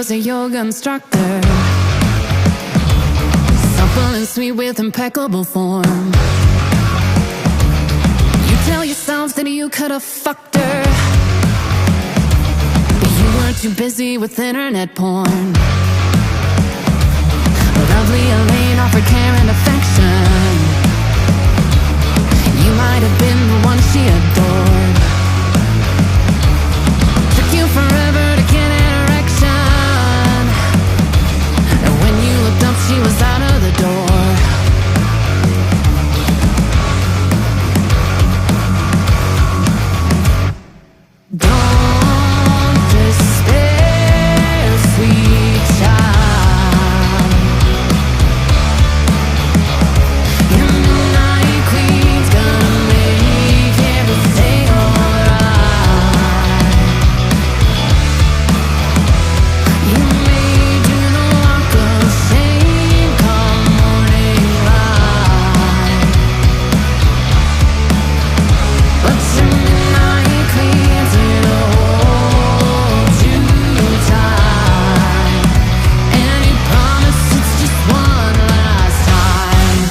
was a yoga instructor, supple and sweet with impeccable form. You tell yourself that you could have fucked her, but you were too busy with internet porn. Lovely Elaine offered care and affection. You might have been the one she adored. Took you forever to get an erection, and when you looked up, she was out of the door. Don't despair, sweet child. Your midnight queen's gonna make everything alright. You may do the walk of shame come morning light, but your midnight queen's gonna hold you tight, and he promised it's just one last time.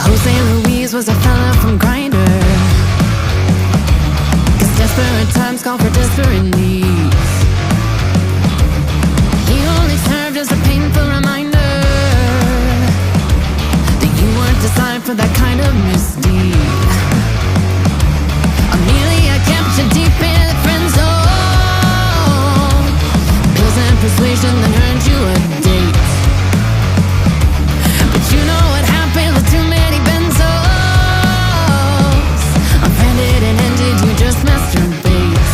Jose Luis was a fella from Grindr, 'cause desperate times call for desperate needs. He only served as a painful reminder that you weren't designed for that kind of misdeed. Amelia kept you deep in the friend zone, pills and persuasion that earned you a date. But you know what happened with too many benzos? Offended and ended, you just masturbate.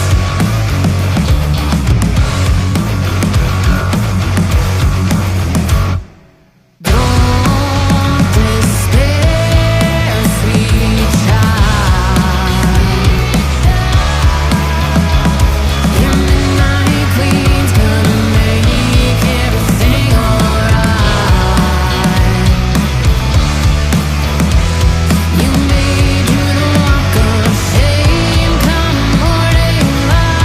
Don't despair, sweet child. Your midnight queen's gonna make everything alright. You may do the walk of shame come morning light,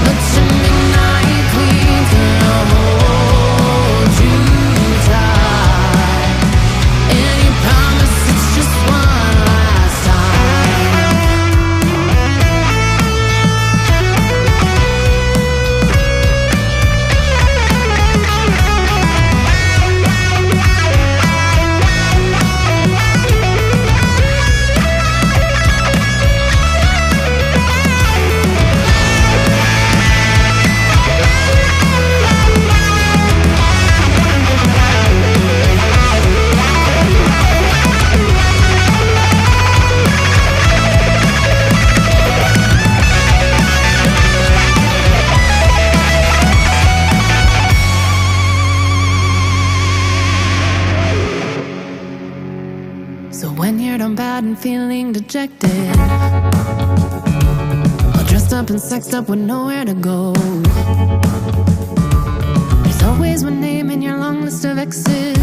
but your midnight queen's gonna hold you tight, and you promise it's just one last time. So when you're done bad and feeling dejected, all dressed up and sexed up with nowhere to go, there's always one name in your long list of exes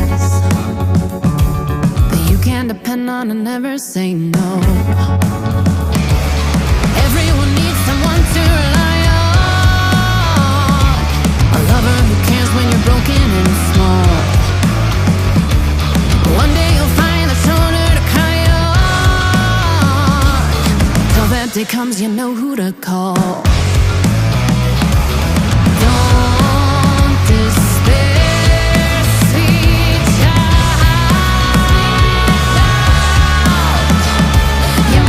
that you can depend on and never say no. Everyone needs someone to rely on, a lover who cares when you're broken and small. One day you'll find a shoulder to cry on. Till that day comes, you know who to call. Don't despair, sweet child. Your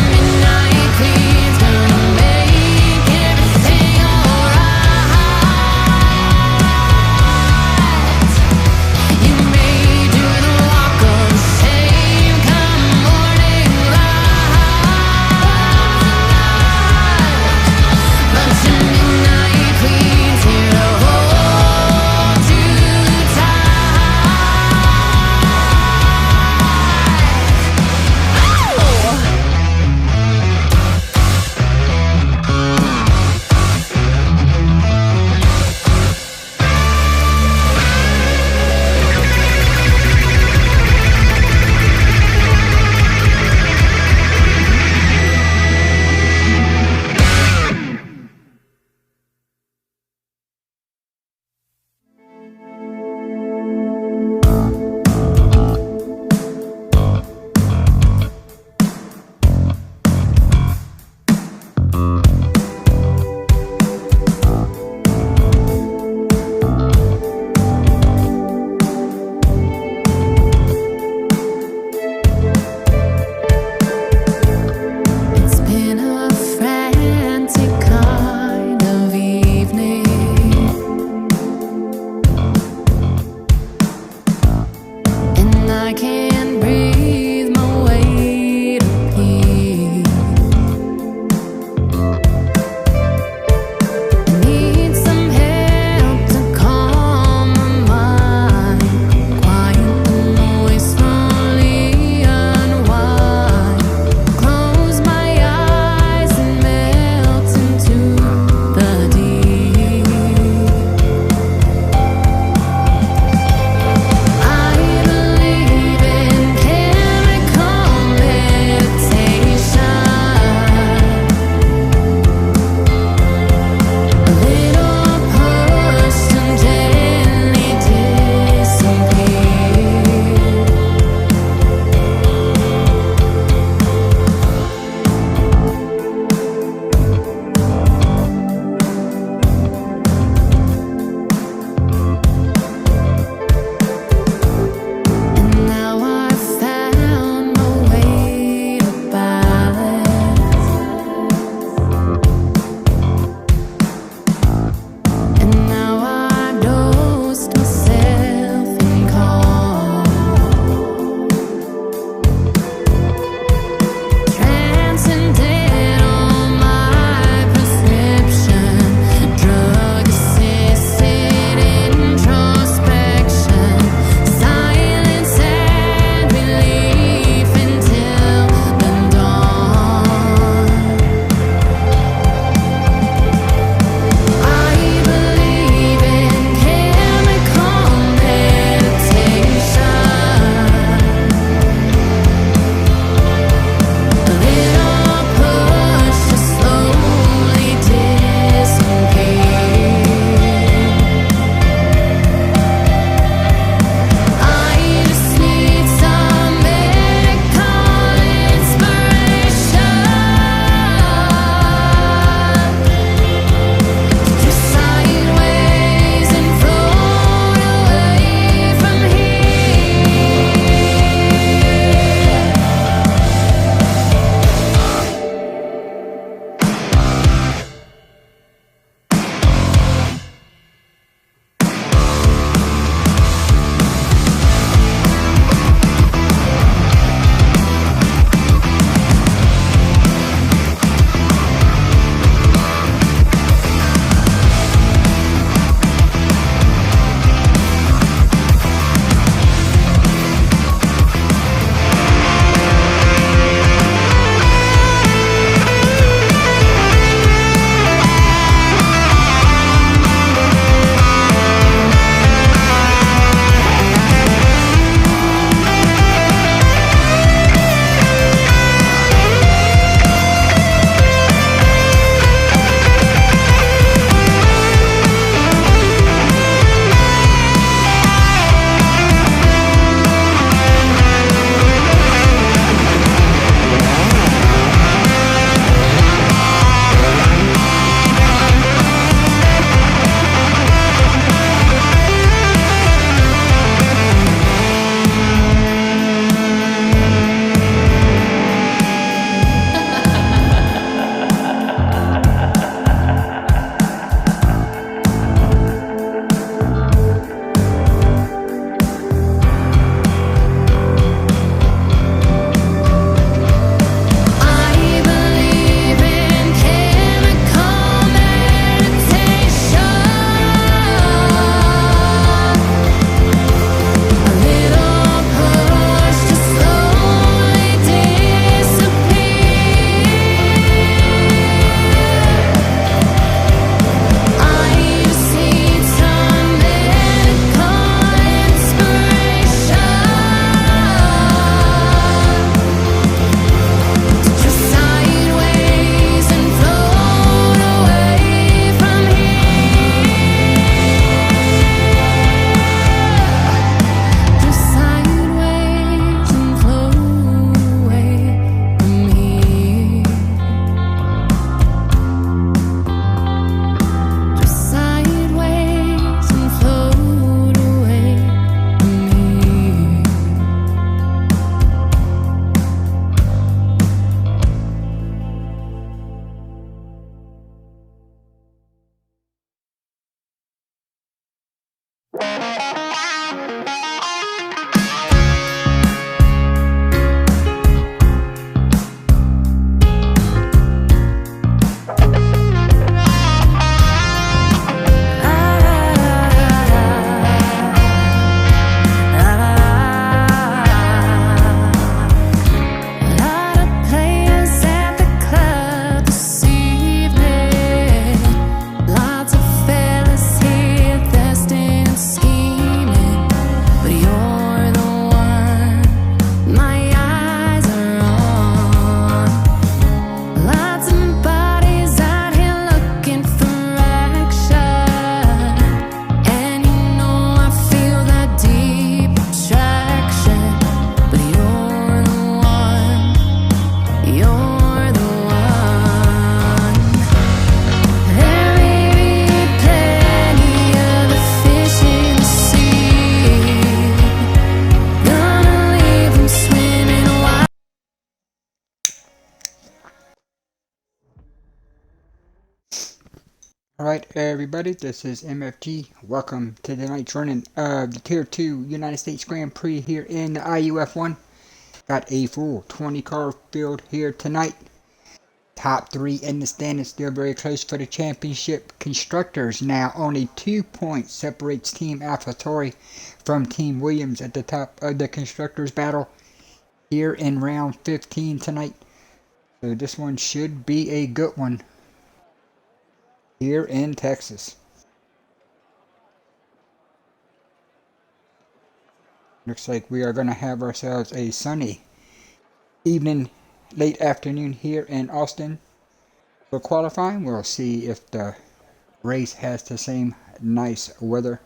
Alright everybody, this is MFG. Welcome to tonight's running of the Tier 2 United States Grand Prix here in the IUF1. Got a full 20 car field here tonight. Top 3 in the standings, still very close for the championship. Constructors now only 2 points separates Team AlphaTauri from Team Williams at the top of the Constructors battle here in round 15 tonight. So this one should be a good one here in Texas. Looks like we are going to have ourselves a sunny evening, late afternoon here in Austin for qualifying. We'll see if the race has the same nice weather.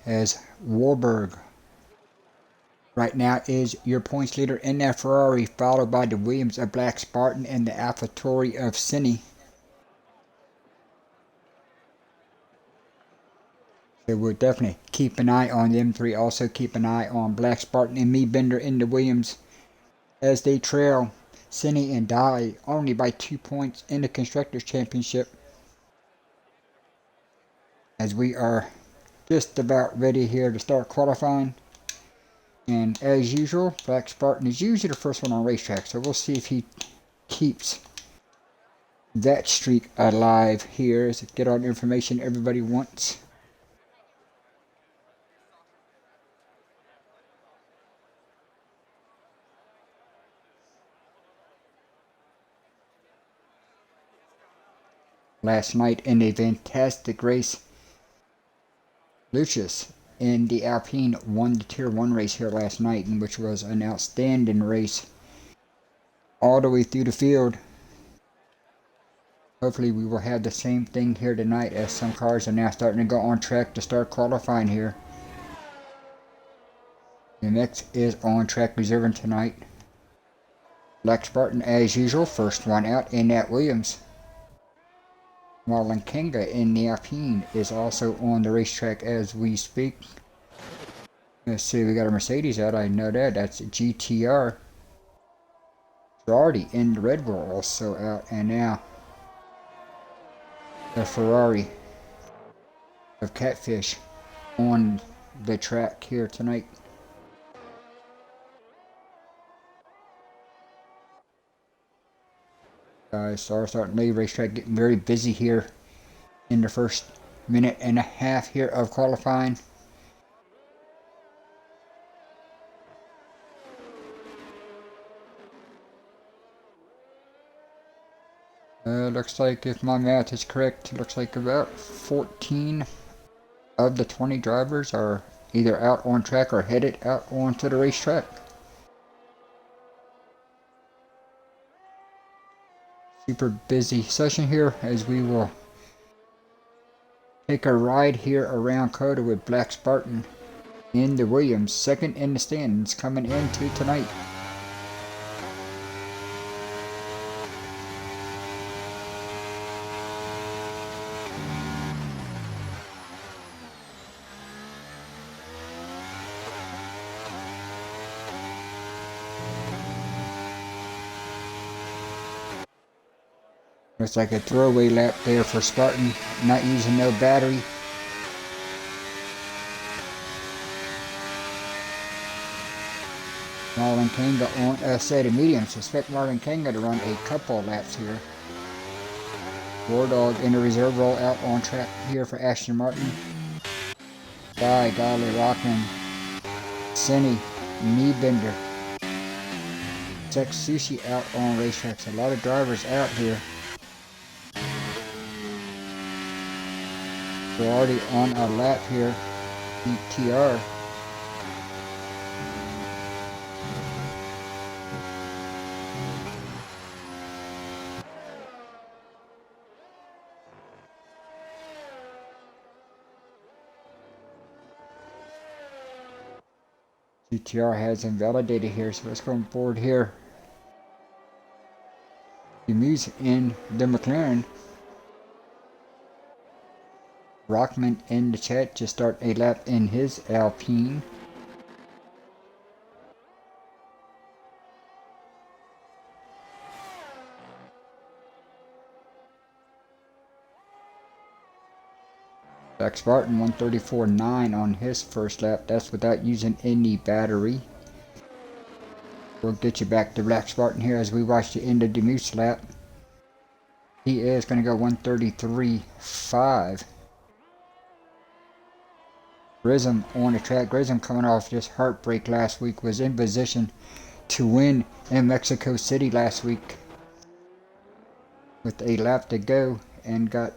As Warburg right now is your points leader in that Ferrari, followed by the Williams of Black Spartan and the AlphaTauri of Cine. So we'll definitely keep an eye on them three. Also keep an eye on Black Spartan and Me Bender in the Williams as they trail Cine and Dye only by 2 points in the Constructors Championship. As we are just about ready here to start qualifying. And as usual, Black Spartan is usually the first one on racetrack. So we'll see if he keeps that streak alive here. To get all the information everybody wants. Last night in a fantastic race, Lucius in the Alpine won the Tier 1 race here last night, which was an outstanding race all the way through the field. Hopefully we will have the same thing here tonight, as some cars are now starting to go on track to start qualifying here. The next is on track reserving tonight. Black Spartan as usual, first one out in that Williams. Marlon Kenga in the Alpine is also on the racetrack as we speak. Let's see, we got a Mercedes out, I know that, that's GTR. Girardi in the Red Bull also out, and now the Ferrari of Catfish on the track here tonight. Certainly racetrack getting very busy here in the first minute and a half here of qualifying. Looks like, if my math is correct, looks like about 14 of the 20 drivers are either out on track or headed out onto the racetrack. Super busy session here as we will take a ride here around COTA with Black Spartan in the Williams, second in the standings coming into tonight. Looks like a throwaway lap there for Spartan, not using no battery. Marlon Kenga on a set of mediums. Expect Marlon Kenga to run a couple laps here. Wardog in the reserve roll out on track here for Aston Martin. Guy, Golly, Rockman, Cine, Me Bender. Sex Sushi out on racetracks. A lot of drivers out here. We're already on a lap here. ETR. GTR has invalidated here, so let's go forward here. Muse in the McLaren. Rockman in the chat to start a lap in his Alpine. Black Spartan 134.9 on his first lap. That's without using any battery. We'll get you back to Black Spartan here as we watch the end of Demuth's lap. He is going to go 133.5. Grissom on the track. Grissom coming off just heartbreak last week, was in position to win in Mexico City last week with a lap to go, and got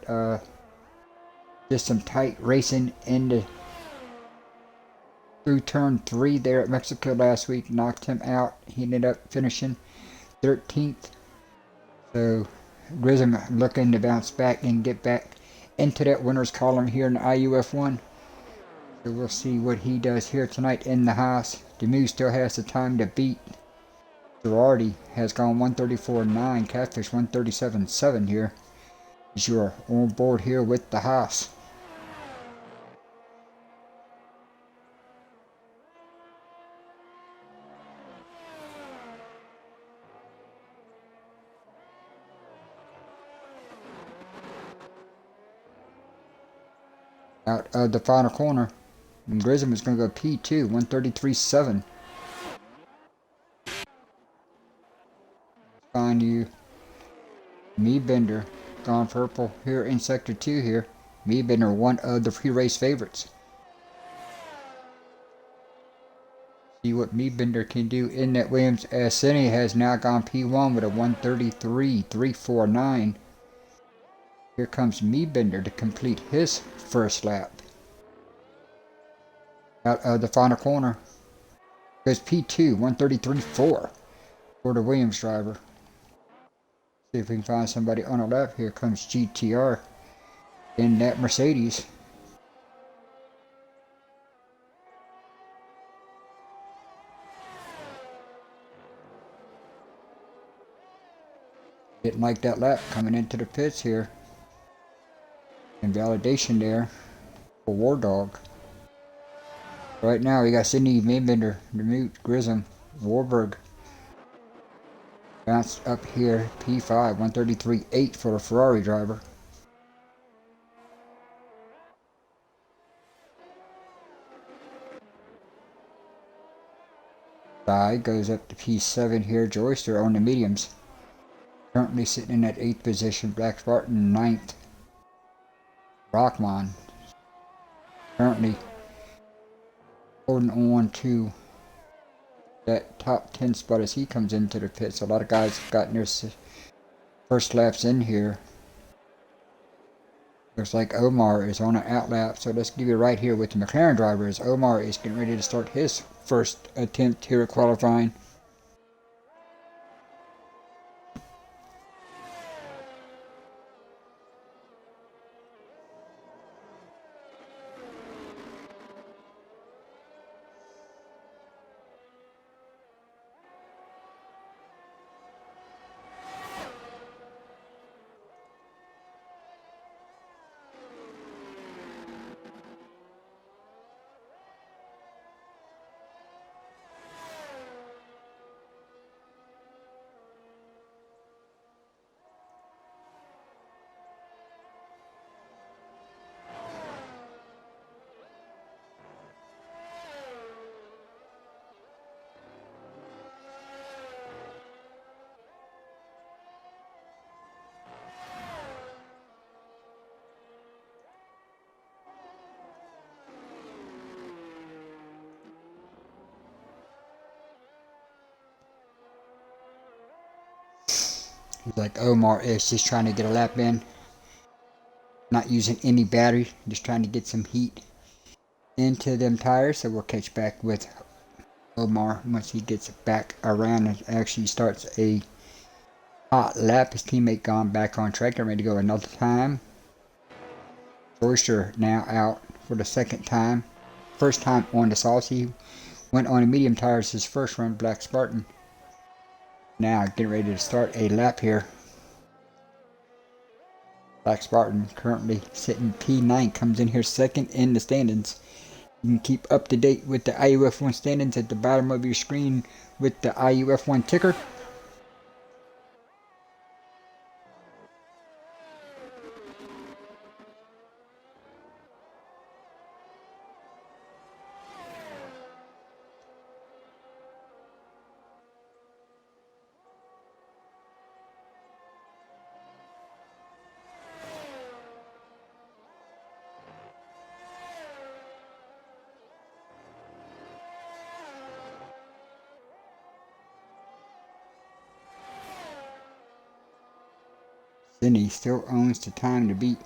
just some tight racing through turn 3 there at Mexico last week. Knocked him out. He ended up finishing 13th. So Grissom looking to bounce back and get back into that winners column here in the IUF1. So we'll see what he does here tonight in the Haas. Demuth still has the time to beat. Girardi has gone 134.9, Catfish 137.7 here. As you are on board here with the Haas. Out of the final corner, and Grissom is going to go P2, 133.7. Find you Me Bender, gone purple here in sector 2 here. Me Bender, one of the pre-race favorites. See what Me Bender can do in that Williams. Cine has now gone P1 with a 133.349. Here comes Me Bender to complete his first lap. Out of the final corner goes P2, 133.4 for the Williams driver. See if we can find somebody on the left. Here comes GTR in that Mercedes. Didn't like that lap coming into the pits here. Invalidation there for War Dog. Right now we got Sidney, Maybender, Demuth, Grissom, Warburg. Bounced up here, P5, 133.8 for the Ferrari driver. Side goes up to P7 here, Joyster on the mediums. Currently sitting in that 8th position, Black Spartan 9th. Rockman currently holding on to that top 10 spot as he comes into the pits. A lot of guys have gotten their first laps in here. Looks like Omar is on an out lap, so let's give you right here with the McLaren driver as Omar is getting ready to start his first attempt here at qualifying. Like Omar is just trying to get a lap in, not using any battery, just trying to get some heat into them tires. So we'll catch back with Omar once he gets back around and actually starts a hot lap. His teammate gone back on track and ready to go another time. Joyster now out for the second time. First time on the sauce. He went on the medium tires his first run, Black Spartan. Now getting ready to start a lap here. Black Spartan currently sitting P9, comes in here second in the standings. You can keep up to date with the IUF1 standings at the bottom of your screen with the IUF1 ticker. Cindy still owns the time to beat.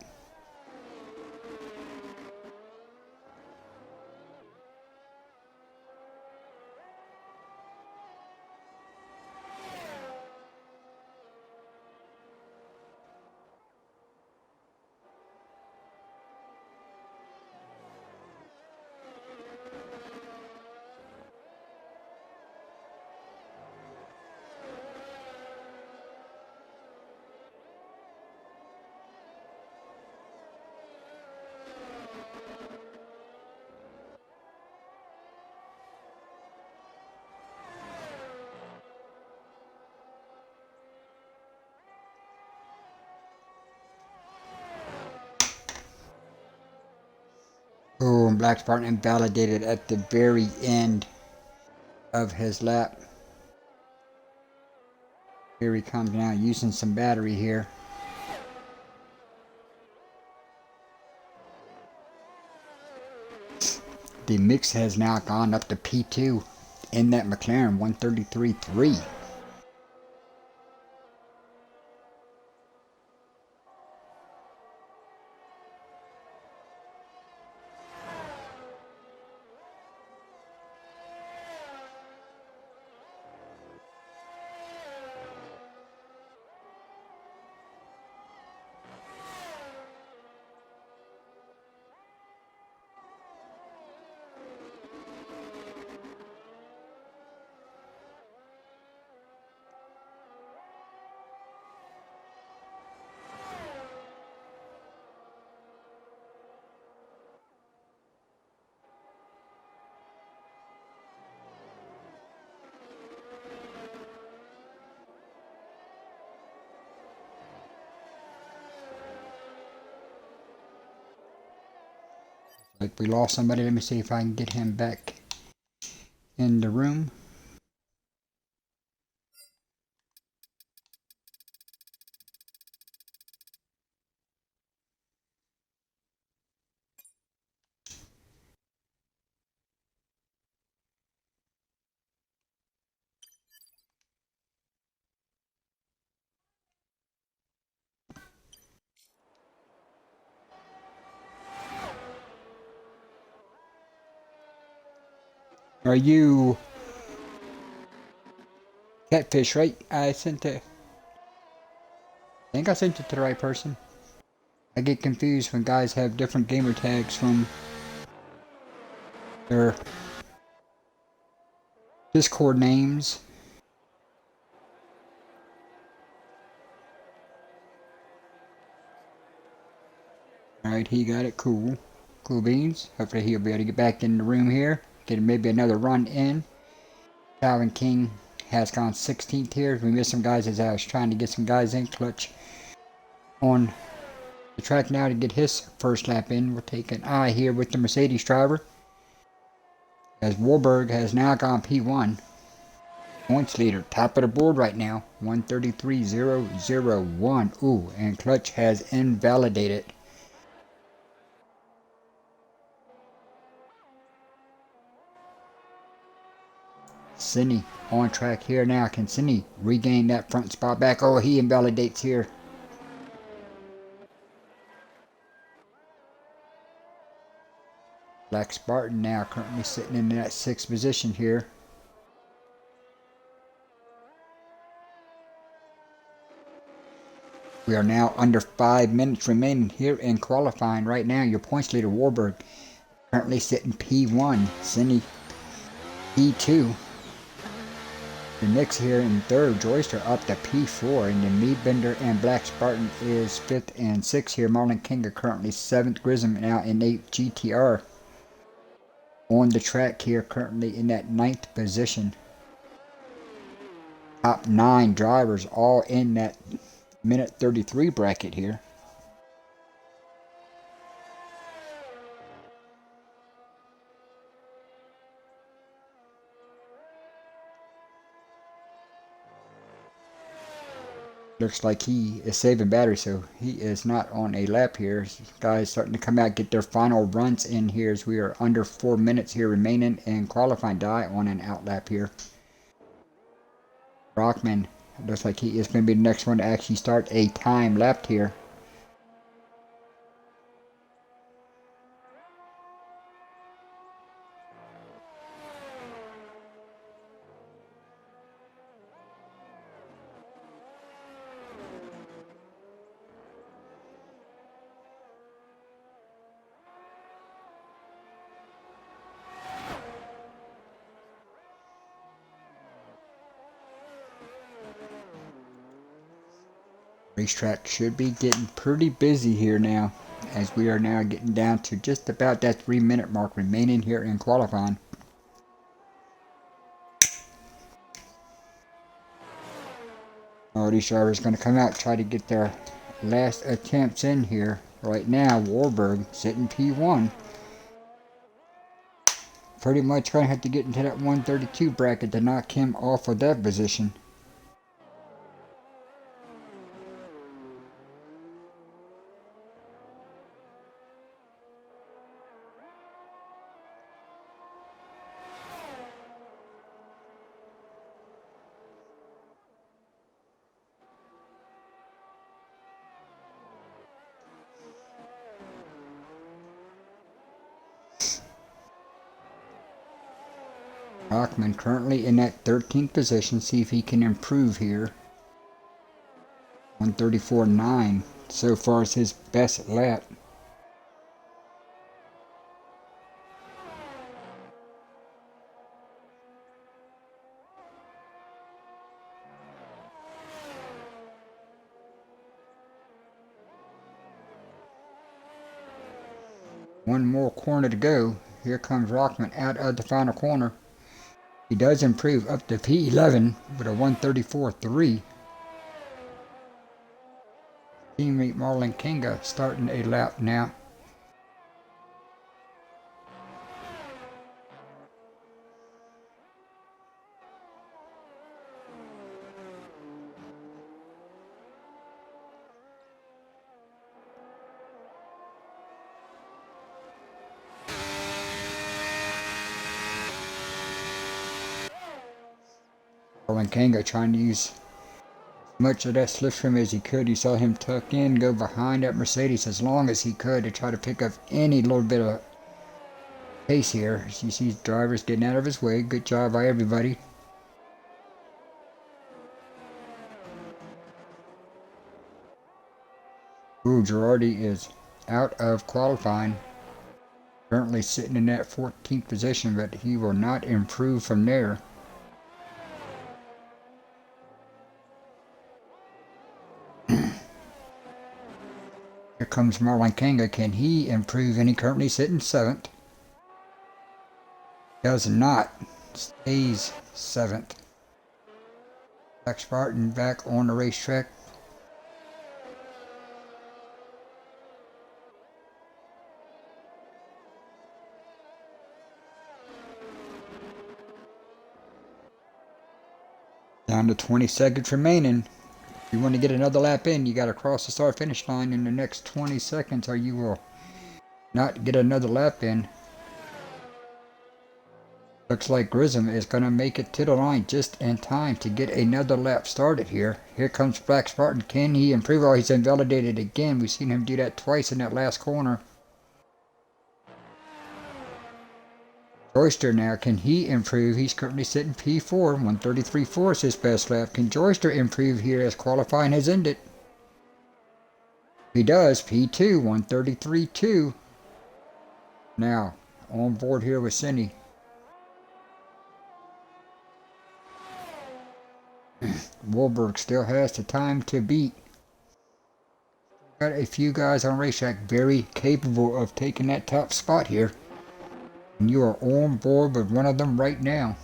Oh, and Black Spartan invalidated at the very end of his lap. Here he comes now, using some battery here. The mix has now gone up to P2 in that McLaren 133.3. Like we lost somebody. Let me see if I can get him back in the room. Are you Catfish, right? I think I sent it to the right person. I get confused when guys have different gamer tags from their Discord names. Alright, he got it. Cool. Cool beans. Hopefully he'll be able to get back in the room here. Get maybe another run in. Calvin King has gone 16th here. We missed some guys as I was trying to get some guys in. Clutch on the track now to get his first lap in. We'll take an eye here with the Mercedes driver, as Warburg has now gone P1. Points leader, top of the board right now, 133.001. Ooh, and Clutch has invalidated. Cindy on track here now. Can Cindy regain that front spot back? Oh, he invalidates here. Black Spartan now currently sitting in that 6th position here. We are now under 5 minutes remaining here in qualifying right now. Your points leader, Warburg, currently sitting P1. Cindy, P2. The next here in 3rd, Joyster up to P4. And then Meadbender and Black Spartan is 5th and 6th here. Marlon King are currently 7th. Grissom now in 8th. GTR on the track here currently in that 9th position. Top 9 drivers all in that minute 33 bracket here. Looks like he is saving battery, so he is not on a lap here. Guys starting to come out, get their final runs in here as we are under 4 minutes here remaining in qualifying. Die on an out lap here. Brockman Looks like he is going to be the next one to actually start a time lap here. Racetrack should be getting pretty busy here now, as we are now getting down to just about that 3-minute mark remaining here in qualifying. All these drivers going to come out, try to get their last attempts in here. Right now, Warburg sitting P1. Pretty much going to have to get into that 132 bracket to knock him off of that position. Bachman currently in that 13th position. See if he can improve here. 134.9 so far is his best lap. One more corner to go. Here comes Rockman out of the final corner. He does improve up to P11 with a 134.3. Teammate Marlon Kinga starting a lap now. Marlon Kinga trying to use much of that slipstream as he could. You saw him tuck in, go behind that Mercedes as long as he could to try to pick up any little bit of pace here. As you see drivers getting out of his way. Good job by everybody. Ooh, Girardi is out of qualifying. Currently sitting in that 14th position, but he will not improve from there. Here comes Marlon Kinga. Can he improve? And he currently sitting 7th. Does not. Stays 7th. Max Spartan back on the racetrack. Down to 20 seconds remaining. If you want to get another lap in, you got to cross the start finish line in the next 20 seconds or you will not get another lap in. Looks like Grissom is going to make it to the line just in time to get another lap started here. Here comes Black Spartan. Can he improve? Oh, he's invalidated again. We've seen him do that twice in that last corner. Joyster now, can he improve? He's currently sitting P4, 133.4 is his best lap. Can Joyster improve here as qualifying has ended? He does, P2, 133.2. Now, on board here with Cindy. Wahlberg still has the time to beat. Got a few guys on racetrack very capable of taking that top spot here. And you are on board with one of them right now.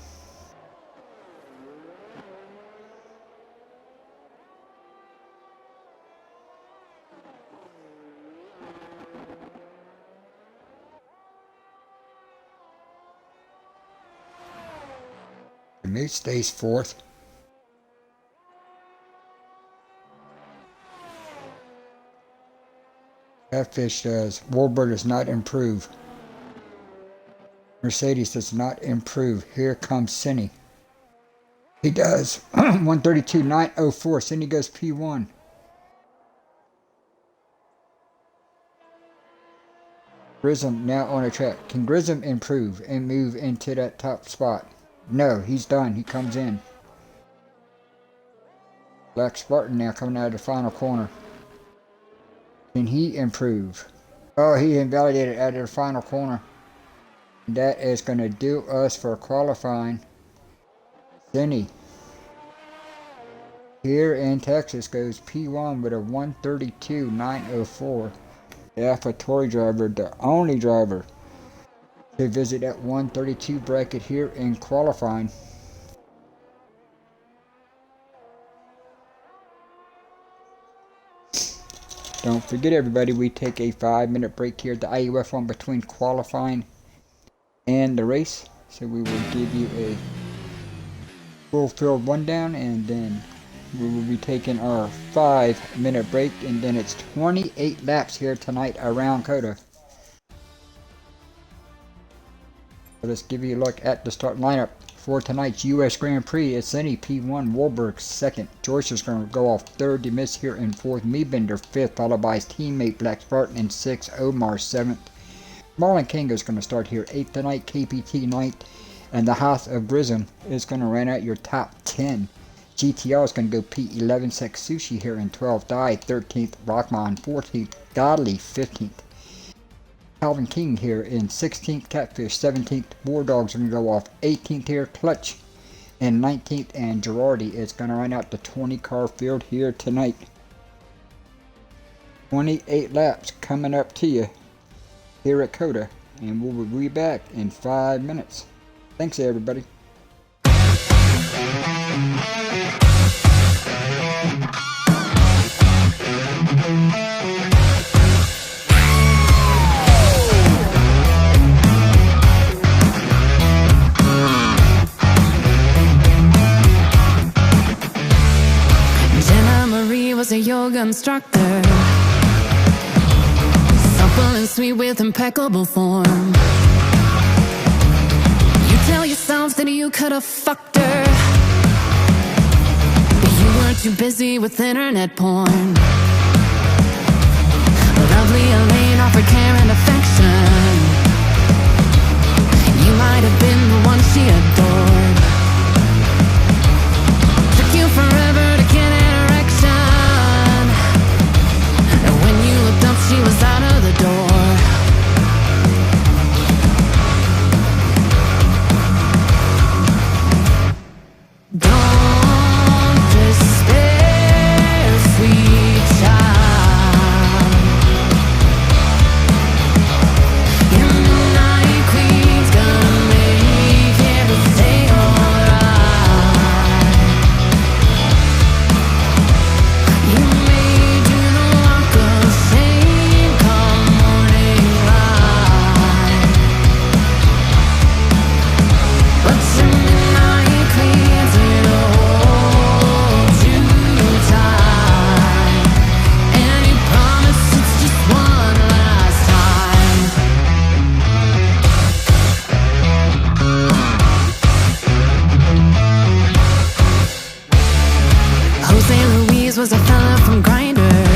The mate stays 4th. Catfish does. Wahlberg does not improve. Mercedes does not improve. Here comes Cindy. He does. 132.904. Cindy goes P1. Grissom now on a track. Can Grissom improve and move into that top spot? No, he's done. He comes in. Black Spartan now coming out of the final corner. Can he improve? Oh, he invalidated out of the final corner. That is going to do us for qualifying. Cindy here in Texas goes P1 with a 132.904. The AlphaTauri driver, the only driver to visit that 132 bracket here in qualifying. Don't forget, everybody, we take a 5-minute break here at the IUF1 between qualifying and the race. So we will give you a full field rundown, and then we will be taking our 5-minute break, and then it's 28 laps here tonight around COTA. So let's give you a look at the start lineup for tonight's US Grand Prix. It's Cindy P1, Wahlberg second, Joyce is going to go off third, Demis here in fourth, Meebender fifth, followed by his teammate Black Spartan in sixth, Omar seventh. Marlon King is going to start here eighth tonight, KPT ninth, and the House of Grissom is going to run out your top 10. GTR is going to go P11, Sex Sushi here in 12th, Die 13th, Rockman 14th, Godly 15th. Calvin King here in 16th, Catfish 17th, War Dogs are going to go off 18th here, Clutch in 19th, and Girardi is going to run out the 20-car field here tonight. 28 laps coming up to you here at COTA, and we'll be back in 5 minutes. Thanks, everybody. Jenna Marie was a yoga instructor, supple and sweet with impeccable form. You tell yourself that you could have fucked her, but you were too busy with internet porn. Lovely Elaine offered care and affection. You might have been the one she adored. Took you forever to get an erection, and when you looked up she was out of the door. Don't despair, sweet child. Your midnight queen's gonna make everything alright. You may do the walk of shame come morning light, but your midnight queen's gonna hold you tight, and you promise it's just one last time. Jose Luis was a fella from Grindr,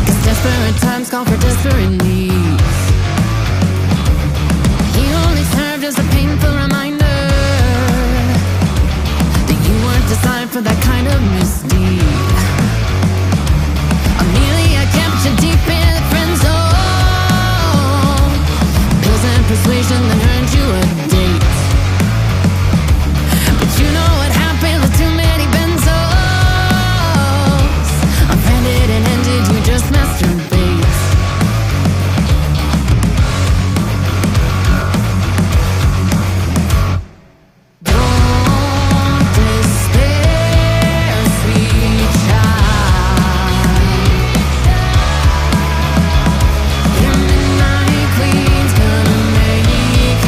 'cause desperate times call for desperate needs. He only served as a painful reminder that you weren't designed for that kind of misdeed. Amelia kept you deep in the friend zone, pills and persuasion that earned you a date. But you know what happened with too many benzos? Offended and ended, you just masturbate. Don't despair, sweet child. Your midnight queen's gonna make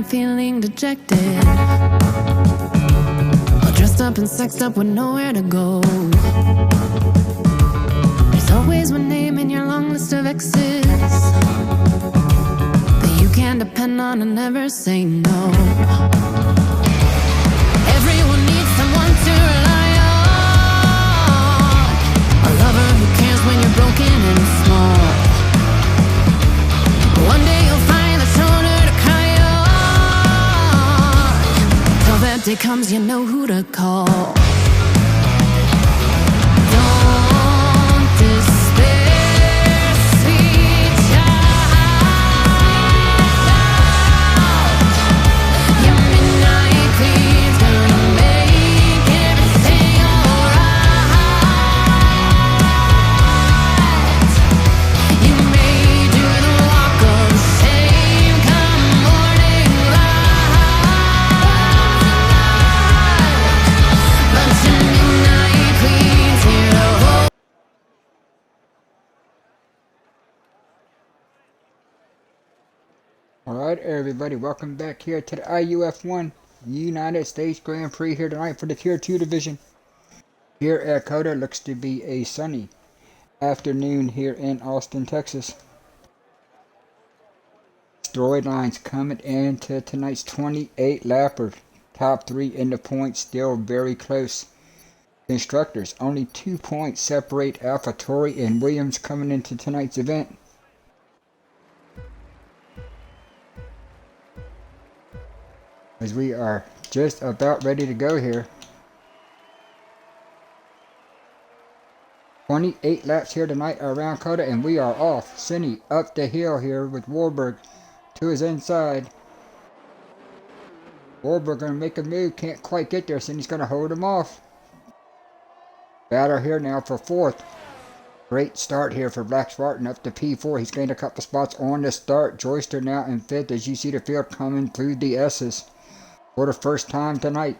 and feeling dejected, all dressed up and sexed up with nowhere to go. There's always one name in your long list of exes that you can depend on and never say no. Everyone needs someone to rely on, a lover who cares when you're broken and small. One day you'll find a shoulder to cry on. Till that day comes, you know who to call. Don't despair, sweet child. Your midnight queen's gonna make everything alright. You may do the walk of shame come morning light, but your midnight queen's here to hold. Alright everybody, welcome back here to the IUF1 United States Grand Prix here tonight for the Tier 2 division. Here at COTA, looks to be a sunny afternoon here in Austin, Texas. Storylines coming into tonight's 28 lapper. Top 3 in the points, still very close. Constructors, only 2 points separate AlphaTauri and Williams coming into tonight's event. As we are just about ready to go here. 28 laps here tonight around COTA, and we are off. Cindy up the hill here with Warburg to his inside. Warburg gonna make a move, can't quite get there. Cindy's gonna hold him off. Battle here now for 4th. Great start here for Black Spartan up to P4. He's gained a couple spots on the start. Joyster now in 5th as you see the field coming through the S's for the first time tonight.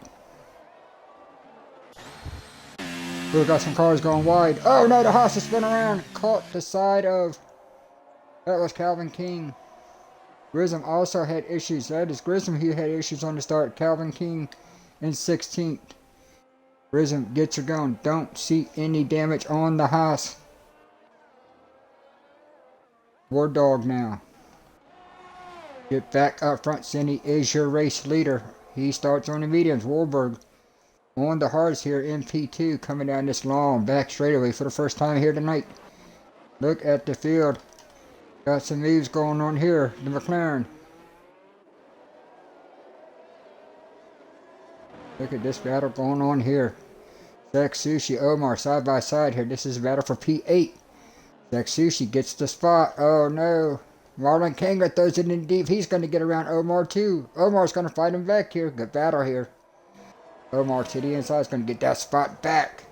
We've got some cars going wide. Oh no, the Haas has spun around. Caught the side of... That was Calvin King. Grissom also had issues. That is Grissom who had issues on the start. Calvin King in 16th. Grissom gets her going. Don't see any damage on the Haas. War Dog now. Get back up front. Cindy is your race leader. He starts on the mediums. Warburg on the hards here in P2, coming down this long back straightaway for the first time here tonight. Look at the field. Got some moves going on here. The McLaren. Look at this battle going on here. Zach Sushi, Omar side by side here. This is a battle for P8. Zach Sushi gets the spot. Oh no. Marlon Kangler throws it in deep. He's going to get around Omar too. Omar's going to fight him back here. Good battle here. Omar to the inside is going to get that spot back.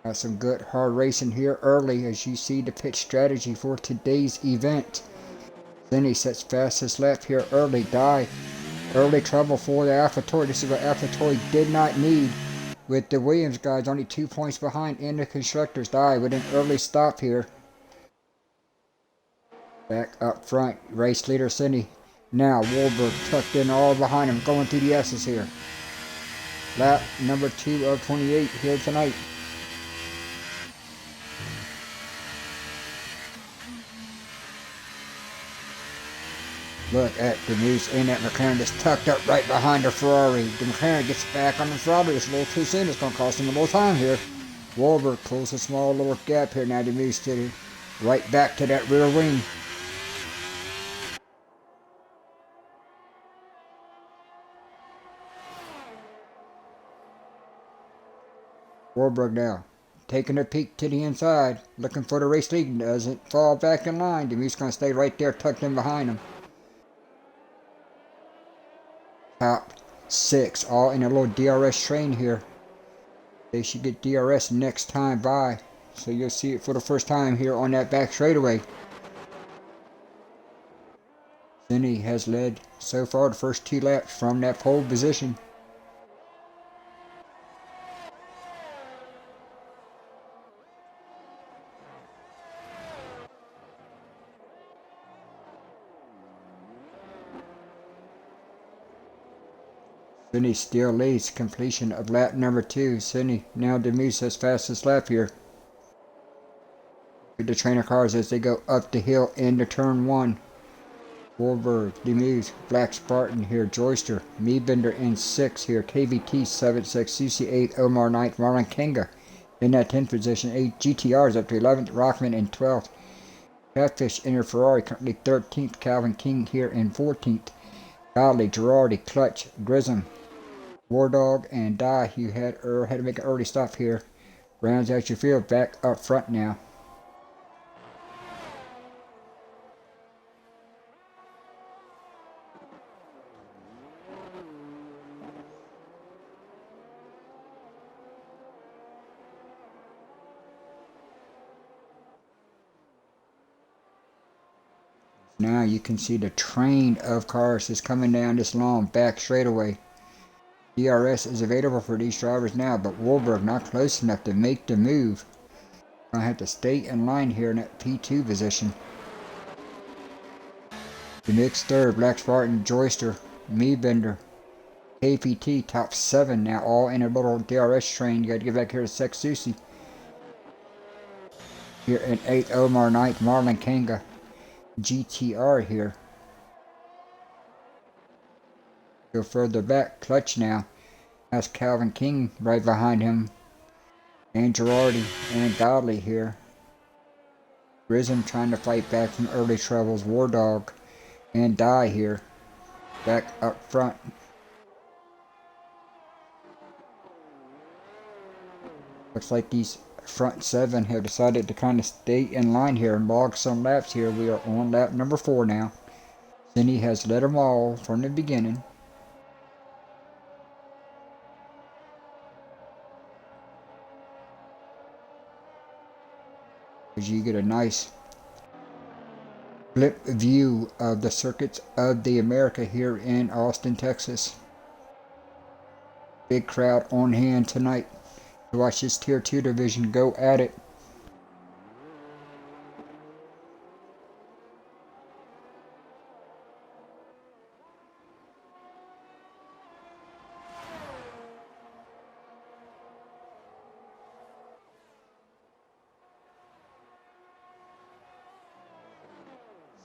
Got some good hard racing here early as you see the pit strategy for today's event. Then he sets fastest lap here early. Early trouble for the AlphaTauri. This is what AlphaTauri did not need. With the Williams guys only 2 points behind in the constructors. With an early stop here. Back up front, race leader Cindy. Now Warburg tucked in all behind him, going through the S's here. Lap number 2 of 28 here tonight. Look at the news in that McLaren that's tucked up right behind the Ferrari. The McLaren gets back on the Ferrari. It's a little too soon. It's going to cost him a little time here. Warburg pulls a small little gap here. Now he moves to the right back to that rear wing. Warburg now taking a peek to the inside, looking for the race lead. Doesn't fall back in line. Demuth's going to stay right there, tucked in behind him. Top 6, all in a little DRS train here. They should get DRS next time by, so you'll see it for the first time here on that back straightaway. Cindy has led so far the first 2 laps from that pole position. Sydney still leads completion of lap number 2. Sydney now Demuse's fastest lap here. With the trainer cars as they go up the hill into turn 1. Warburg, Demuse, Black Spartan here, Joyster, Meebender in 6 here, KVT 7-6, CC8, Omar Knight, Marlon Kenga in that 10th position, 8 GTRs up to 11th, Rockman in 12th, Catfish in your Ferrari currently 13th, Calvin King here in 14th, Godley, Girardi, Clutch, Grissom, War Dog, and Die. You had to make an early stop here. Rounds out your field back up front now. Now you can see the train of cars is coming down this long back straightaway. DRS is available for these drivers now, but Warburg not close enough to make the move. Gonna have to stay in line here in that P2 position. The next third, Black Spartan, Joyster, Meebender, KPT top 7 now, all in a little DRS train. You gotta get back here to Sexusi. Here in 8th, Omar Knight, Marlon Kanga, GTR here. Go further back, Clutch now. That's Calvin King right behind him. And Girardi and Godley here. Grissom trying to fight back from early troubles. War Dog and Die here. Back up front. Looks like these front 7 have decided to kind of stay in line here and log some laps here. We are on lap number 4 now. Cindy has led them all from the beginning. As you get a nice flip view of the circuits of the America here in Austin, Texas. Big crowd on hand tonight to watch this Tier 2 division go at it.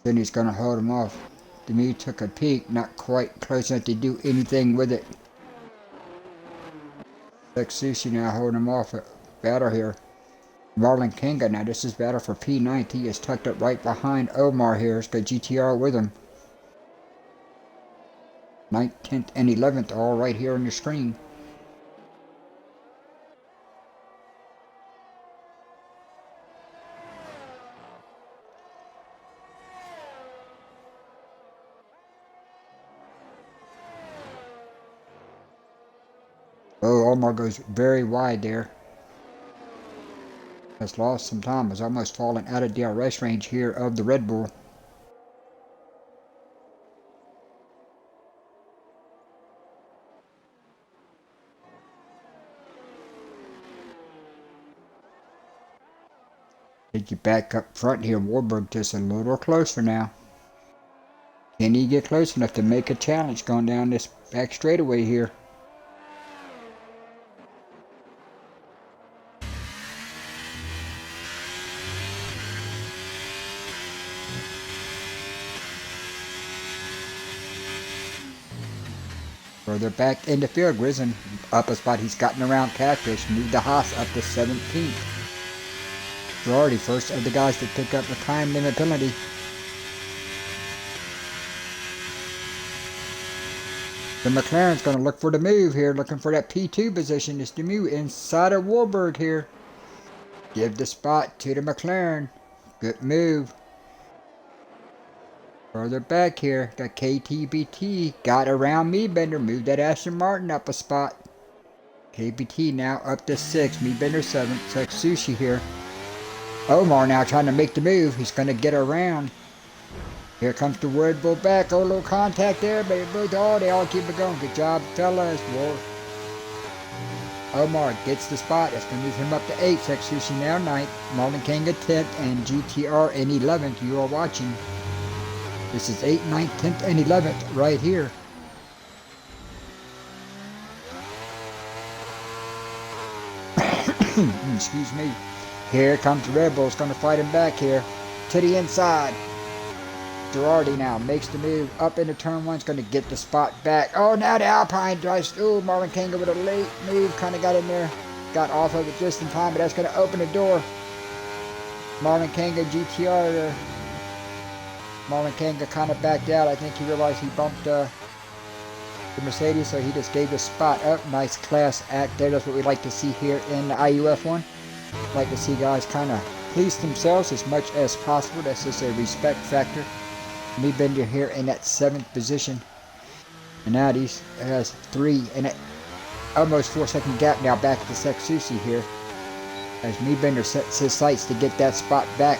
Then he's going to hold him off. Demi took a peek, not quite close enough to do anything with it. Sexusi now holding him off. Battle here. Marlon Kanga now, this is battle for P9. He is tucked up right behind Omar here. He's got GTR with him. 9th, 10th, and 11th all right here on your screen. Oh, Omar goes very wide there. Has lost some time. Has almost fallen out of DRS range here of the Red Bull. Take you back up front here. Warburg just a little closer now. Can he get close enough to make a challenge going down this back straightaway here? Further back in the field, Grissom up a spot. He's gotten around Catfish, moved the Haas up to 17th. Girardi, first of the guys to pick up the time limit penalty. The McLaren's going to look for the move here, looking for that P2 position. It's the move inside of Warburg here. Give the spot to the McLaren. Good move. Further back here, got KTBT, got around Meebender, moved that Aston Martin up a spot. KBT now up to 6, Meebender 7th, Sexusi here. Omar now trying to make the move, he's going to get around. Here comes the Red Bull back, a little contact there, but they all keep it going. Good job, fellas. Omar gets the spot, that's going to move him up to 8, Sexusi now 9th, Marlon King at 10th, and GTR in 11th, you are watching. This is 8th, 9th, 10th, and 11th right here. Excuse me. Here comes the Red Bull. It's going to fight him back here to the inside. Girardi now makes the move up into turn one. It's going to get the spot back. Oh, now the Alpine drives. Ooh, Marlon Kanga with a late move. Kind of got in there. Got off of it just in time, but that's going to open the door. Marlon Kanga GTR. Marlon Kanga kind of backed out. I think he realized he bumped the Mercedes, so he just gave the spot up. Nice class act there. That's what we like to see here in the IUF1. Like to see guys kind of police themselves as much as possible. That's just a respect factor. Me Bender here in that 7th position. And now these has 3 and almost 4-second gap now back to Seksusi here. As Me Bender sets his sights to get that spot back.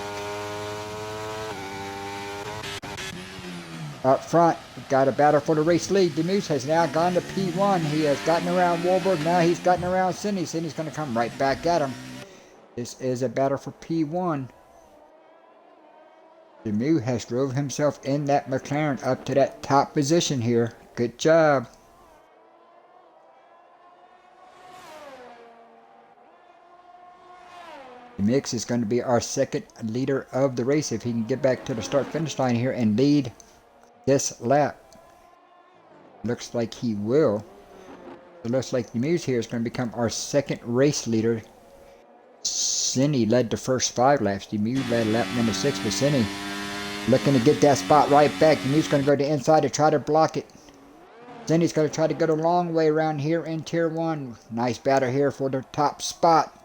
Up front, we've got a battle for the race lead. Demus has now gone to P1. He has gotten around Wahlberg. Now he's gotten around Cindy. Cindy's going to come right back at him. This is a battle for P1. Demus has drove himself in that McLaren up to that top position here. Good job. Demus is going to be our second leader of the race if he can get back to the start-finish line here and lead this lap. Looks like he will. It looks like Demus here is going to become our second race leader. Cindy led the first 5 laps. Demus led lap number 6 for Cindy. Looking to get that spot right back. Demus going to go to the inside to try to block it. Cindy's going to try to go the long way around here in tier 1. Nice battle here for the top spot.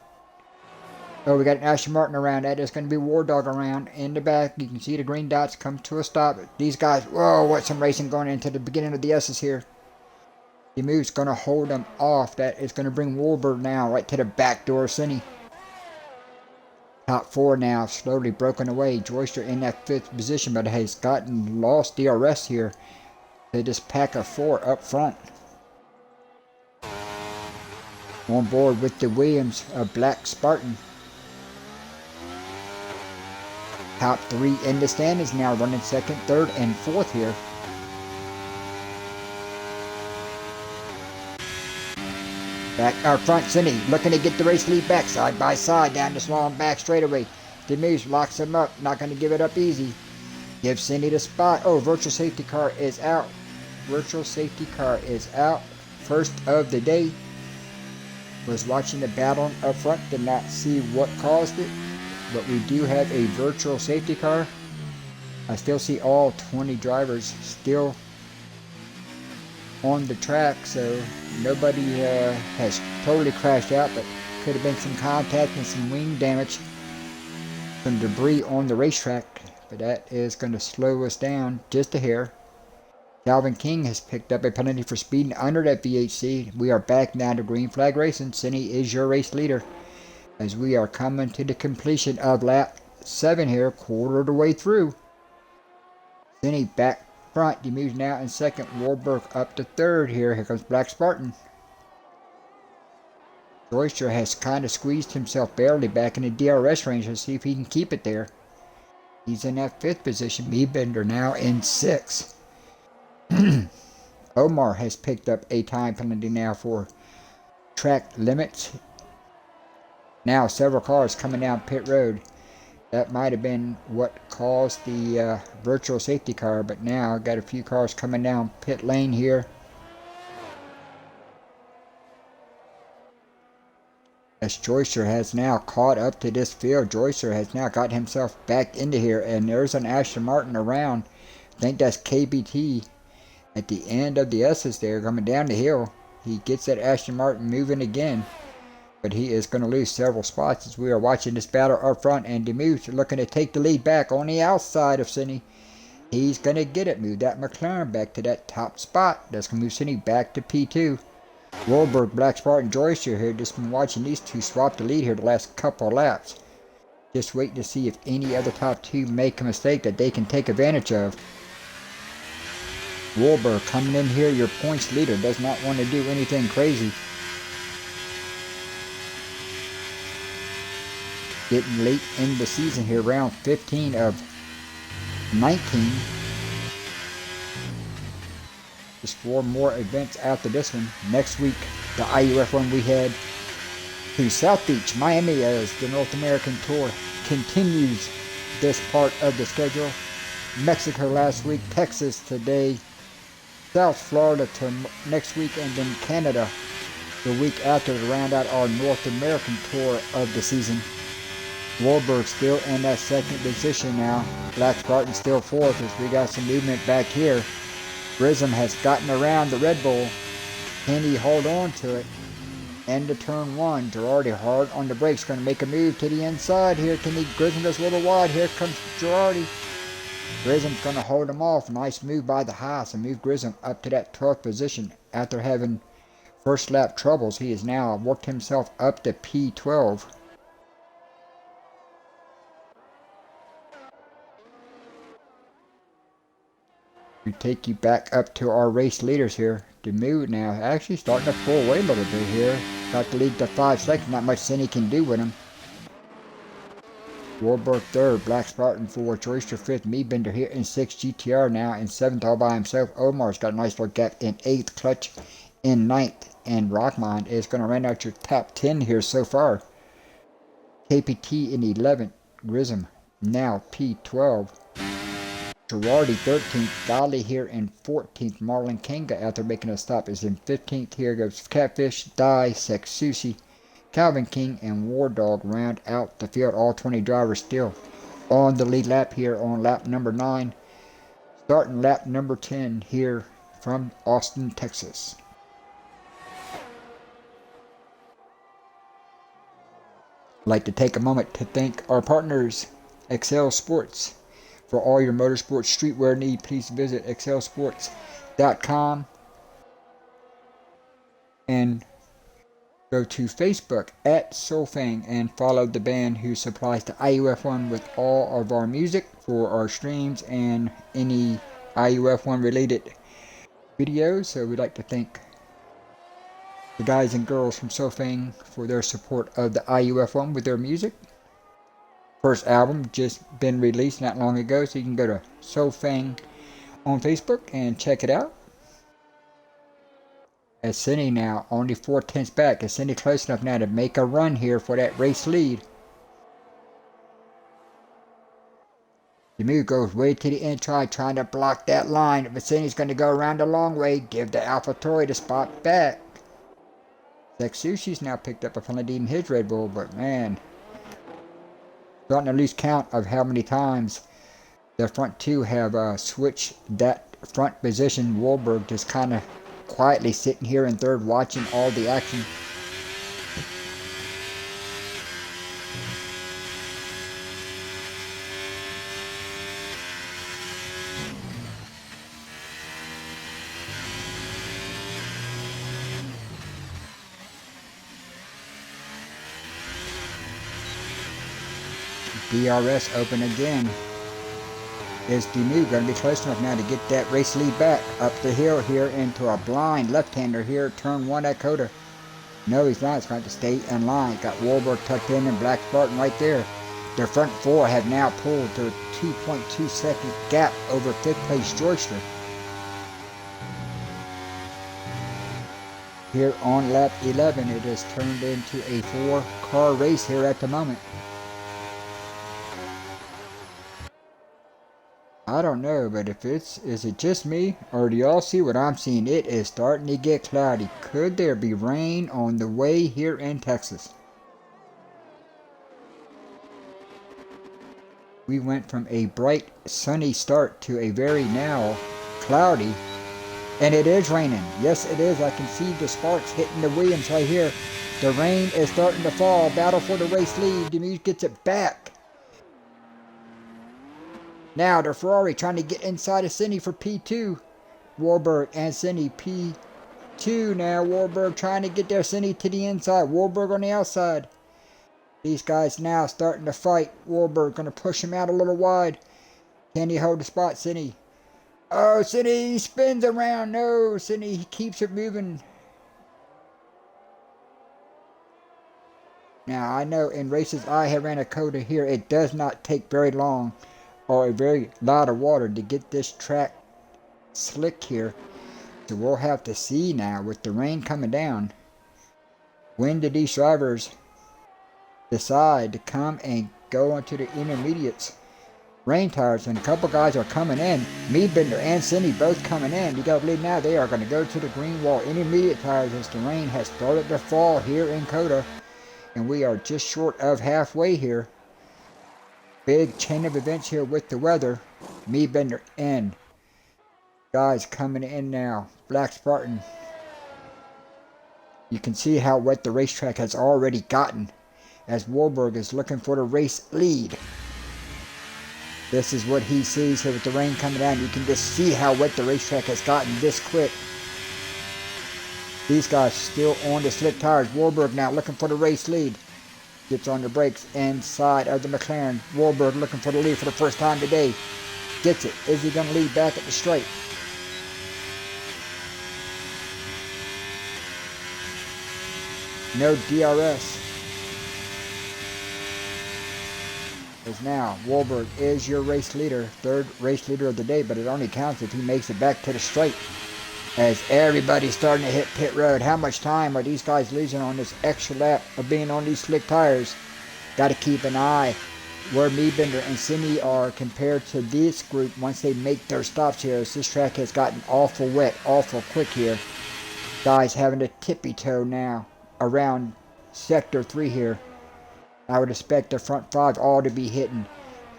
Oh, we got an Aston Martin around. That is going to be War Dog around in the back. You can see the green dots come to a stop. These guys, whoa, what some racing going into the beginning of the S's here. Demus going to hold them off. That is going to bring Warburg now right to the back door of Cindy. Top 4 now slowly broken away. Joyster in that 5th position, but has lost DRS here to this pack of 4 up front. On board with the Williams, a black Spartan. Top 3 in the standings now, running 2nd, 3rd, and 4th here. Back our front, Cindy looking to get the race lead back side by side down the long back straightaway. Demus locks him up, not going to give it up easy. Gives Cindy the spot. Oh, virtual safety car is out. Virtual safety car is out. First of the day. Was watching the battle up front, did not see what caused it. But we do have a virtual safety car. I still see all 20 drivers still on the track, so nobody has totally crashed out, but could have been some contact and some wing damage, some debris on the racetrack, but that is going to slow us down just a hair. Calvin King has picked up a penalty for speeding under that VHC. We are back now to green flag racing. Cindy is your race leader as we are coming to the completion of lap 7 here, quarter of the way through. Cindy back front. Demus now in 2nd. Warburg up to 3rd here. Here comes Black Spartan. Joyster has kind of squeezed himself barely back in the DRS range. Let's see if he can keep it there. He's in that 5th position. Bender now in 6th. Omar has picked up a time penalty now for track limits. Now several cars coming down pit road. That might have been what caused the virtual safety car, but now got a few cars coming down pit lane here. As Joyster has now caught up to this field. Joyster has now got himself back into here, and there's an Aston Martin around. I think that's KBT at the end of the S's there coming down the hill. He gets that Aston Martin moving again. But he is going to lose several spots as we are watching this battle up front. And Demus looking to take the lead back on the outside of Cindy. He's going to get it. Move that McLaren back to that top spot. That's going to move Cindy back to P2. Wahlberg, Black Spartan, Joyster here. Just been watching these two swap the lead here the last couple of laps. Just waiting to see if any other top 2 make a mistake that they can take advantage of. Wahlberg coming in here. Your points leader does not want to do anything crazy. Getting late in the season here, round 15 of 19. Just 4 more events after this one. Next week, the IUF1 we head to South Beach, Miami, as the North American Tour continues this part of the schedule. Mexico last week, Texas today, South Florida to next week, and then Canada the week after to round out our North American Tour of the season. Warburg still in that second position now. Black Spartan still fourth as we got some movement back here. Grissom has gotten around the Red Bull. Can he hold on to it? End of turn one. Girardi hard on the brakes. Going to make a move to the inside here. Grissom goes a little wide. Here comes Girardi. Grissom's going to hold him off. Nice move by the Haas and move Grissom up to that 12th position. After having first lap troubles, he has now worked himself up to P12. We take you back up to our race leaders here. Demuth now actually starting to pull away a little bit here. Got the lead to 5 seconds. Not much Cindy can do with him. Warburg third. Black Spartan fourth. Joyster fifth. Meebender here in 6th. GTR now in 7th all by himself. Omar's got a nice little gap in 8th. Clutch in 9th. And Rockmine is going to run out your top 10 here so far. KPT in 11th. Grissom now P12. Girardi 13th, Dolly here in 14th, Marlon Kanga after making a stop is in 15th. Here goes Catfish, Dye, Sex Sushi, Calvin King, and War Dog round out the field. All 20 drivers still on the lead lap here on lap number 9. Starting lap number 10 here from Austin, Texas. I'd like to take a moment to thank our partners, AXCEL Sports. For all your motorsports streetwear need, please visit accelsports.com and go to Facebook at Soulfang and follow the band who supplies the IUF1 with all of our music for our streams and any IUF1 related videos. So we'd like to thank the guys and girls from Soulfang for their support of the IUF1 with their music. First album just been released not long ago, so you can go to Soulfang on Facebook and check it out. As Cindy now only 4/10 back, is Cindy close enough now to make a run here for that race lead? Demuth goes way to the inside trying to block that line, but Cindy's going to go around the long way, give the AlphaTauri the spot back. Sex Sushi's now picked up a penalty in his Red Bull, but man, starting to lose count of how many times the front two have switched that front position. Warburg just kind of quietly sitting here in third watching all the action. DRS open again. Is Demuth going to be close enough now to get that race lead back up the hill here into a blind left-hander here, turn 1 at Coda. No, he's not. He's going to stay in line. Got Warburg tucked in and Black Spartan right there. Their front four have now pulled to a 2.2 second gap over 5th place Joyster. Here on lap 11, it has turned into a 4-car race here at the moment. I don't know, but is it just me, or do y'all see what I'm seeing? It is starting to get cloudy. Could there be rain on the way here in Texas? We went from a bright, sunny start to a very now cloudy, and it is raining. Yes, it is. I can see the sparks hitting the Williams right here. The rain is starting to fall. Battle for the race lead. Demuth gets it back. Now the Ferrari trying to get inside of Cindy for P2. Warburg and Cindy P2 now. Warburg trying to get their Cindy to the inside. Warburg on the outside. These guys now starting to fight. Warburg going to push him out a little wide. Can he hold the spot, Cindy? Oh, Cindy spins around. No, Cindy he keeps it moving. Now I know in races I have ran a Coda here, it does not take very long or a very lot of water to get this track slick here. So we'll have to see now with the rain coming down. When do these drivers decide to come and go into the intermediates rain tires, and a couple guys are coming in. Meadbender and Cindy both coming in. You gotta believe now they are going to go to the green wall intermediate tires as the rain has started to fall here in Coda, and we are just short of halfway here. Big chain of events here with the weather. Meadbender in. Guys coming in now. Black Spartan. You can see how wet the racetrack has already gotten as Warburg is looking for the race lead. This is what he sees here with the rain coming down. You can just see how wet the racetrack has gotten this quick. These guys still on the slick tires. Warburg now looking for the race lead. Gets on the brakes inside of the McLaren. Warburg looking for the lead for the first time today. Gets it. Is he going to lead back at the straight? No DRS. As now, Warburg is your race leader, third race leader of the day, but it only counts if he makes it back to the straight. As everybody's starting to hit pit road. How much time are these guys losing on this extra lap of being on these slick tires? Got to keep an eye where Meadbender and Cindy are compared to this group once they make their stops here, as this track has gotten awful wet, awful quick here. Guys having to tippy toe now around sector 3 here. I would expect the front 5 all to be hitting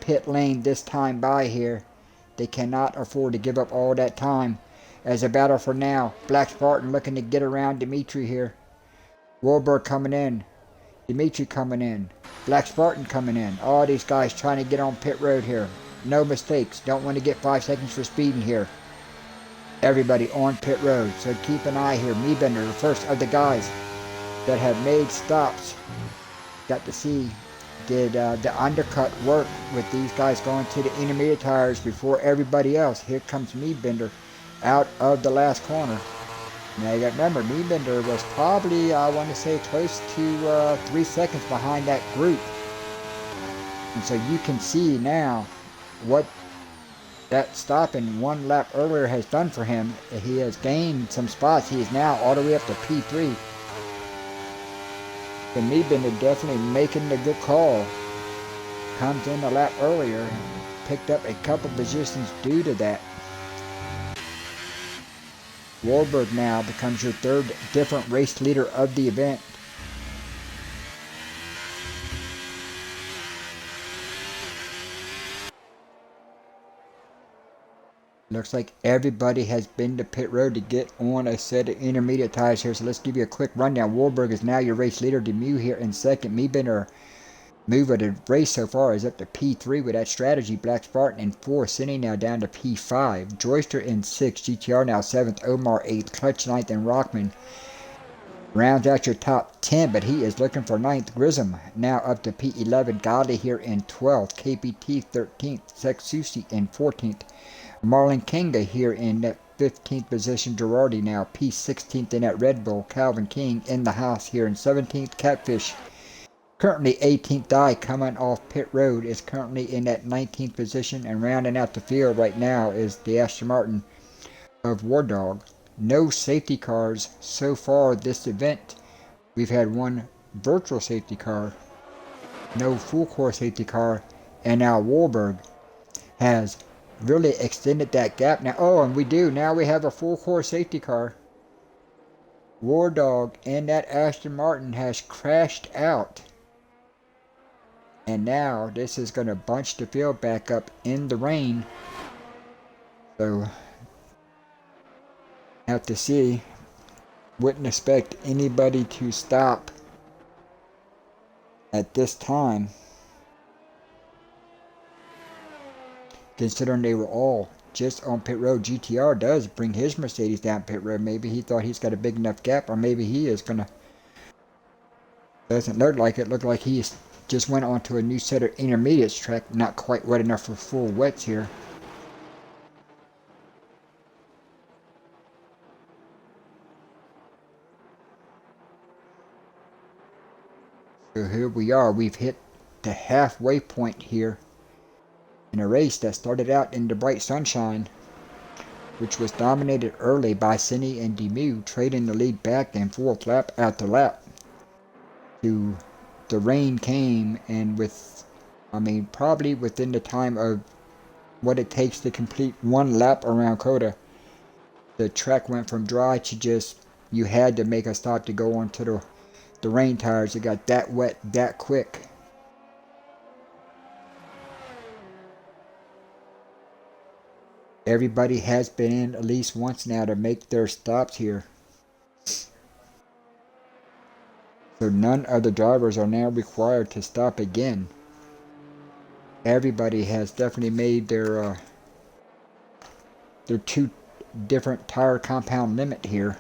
pit lane this time by here. They cannot afford to give up all that time. As a battle for now, Black Spartan looking to get around Dimitri here. Warburg coming in. Dimitri coming in. Black Spartan coming in. All these guys trying to get on pit road here. No mistakes. Don't want to get 5 seconds for speeding here. Everybody on pit road. So keep an eye here. Meadbender, the first of the guys that have made stops. Got to see did the undercut work with these guys going to the intermediate tires before everybody else. Here comes Meadbender out of the last corner. Now you got to remember, Meadbender was probably, I want to say, close to 3 seconds behind that group. And so you can see now what that stopping 1 lap earlier has done for him. He has gained some spots. He is now all the way up to P3. And Meadbender definitely making the good call. Comes in a lap earlier and picked up a couple positions due to that. Warburg now becomes your third different race leader of the event. Looks like everybody has been to pit road to get on a set of intermediate tires here. So let's give you a quick rundown. Warburg is now your race leader. Demew here in second. Meadbender move of the race so far is up to P3 with that strategy. Black Spartan in 4th. Cindy now down to P5. Joyster in 6th. GTR now 7th. Omar 8th. Clutch 9th. And Rockman rounds out your top 10, but he is looking for 9th. Grissom now up to P11. Godley here in 12th. KPT 13th. Sexusi in 14th. Marlon Kinga here in that 15th position. Girardi now P16th in that Red Bull. Calvin King in the house here in 17th. Catfish currently 18th. Die coming off pit road is currently in that 19th position. And rounding out the field right now is the Aston Martin of War Dog. No safety cars so far this event. We've had 1 virtual safety car. No full core safety car. And now Warburg has really extended that gap now. Oh, and now we have a full core safety car. War Dog and that Aston Martin has crashed out. And now this is going to bunch the field back up in the rain. So, have to see. Wouldn't expect anybody to stop at this time, considering they were all just on pit road. GTR does bring his Mercedes down pit road. Maybe he thought he's got a big enough gap, or maybe he is gonna. Doesn't look like it. Looked like he just went onto a new set of intermediates track. Not quite wet enough for full wets here. So here we are. We've hit the halfway point here in a race that started out in the bright sunshine, which was dominated early by Cindy and Demew, trading the lead back and forth lap after lap to the rain came, and probably within the time of what it takes to complete one lap around COTA, the track went from dry to just, you had to make a stop to go onto the rain tires. It got that wet that quick. Everybody has been in at least once now to make their stops here. So none of the drivers are now required to stop again. Everybody has definitely made their 2 different tire compound limit here.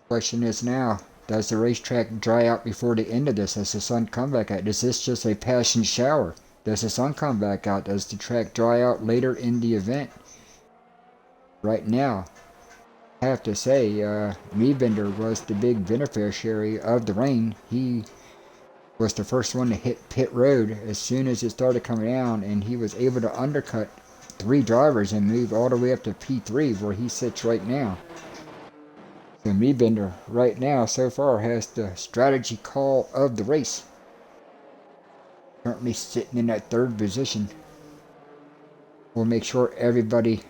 Question is now, does the racetrack dry out before the end of this? Does the sun come back out? Is this just a passing shower? Does the sun come back out? Does the track dry out later in the event? Right now, I have to say, Rebender was the big beneficiary of the rain. He was the first one to hit pit road as soon as it started coming down, and he was able to undercut 3 drivers and move all the way up to P3 where he sits right now. So Rebender right now so far has the strategy call of the race. Currently sitting in that 3rd position. We'll make sure everybody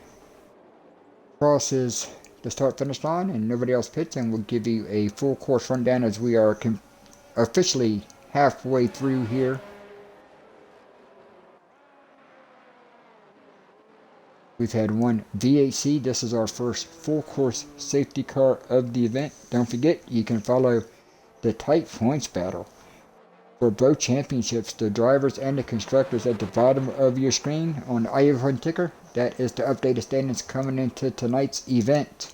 crosses the start finish line and nobody else pits, and we'll give you a full course rundown as we are officially halfway through here. We've had one VHC. This is our first full course safety car of the event. Don't forget, you can follow the tight points battle for both championships, the drivers and the constructors, at the bottom of your screen on the IUF1 ticker. That is the updated standings coming into tonight's event.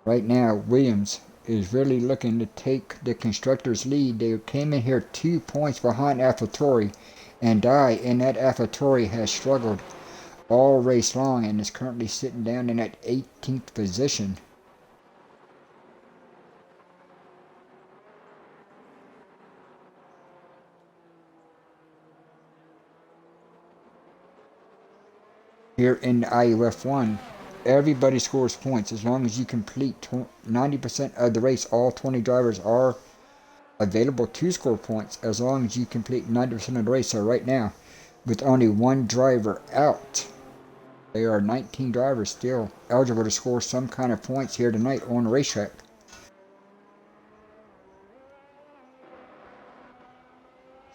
Right now, Williams is really looking to take the constructors' lead. They came in here 2 points behind AlphaTauri, and in that AlphaTauri has struggled all race long and is currently sitting down in that 18th position. Here in the IUF1, everybody scores points as long as you complete 90% of the race. All 20 drivers are available to score points as long as you complete 90% of the race. So right now, with only 1 driver out, there are 19 drivers still eligible to score some kind of points here tonight on the racetrack.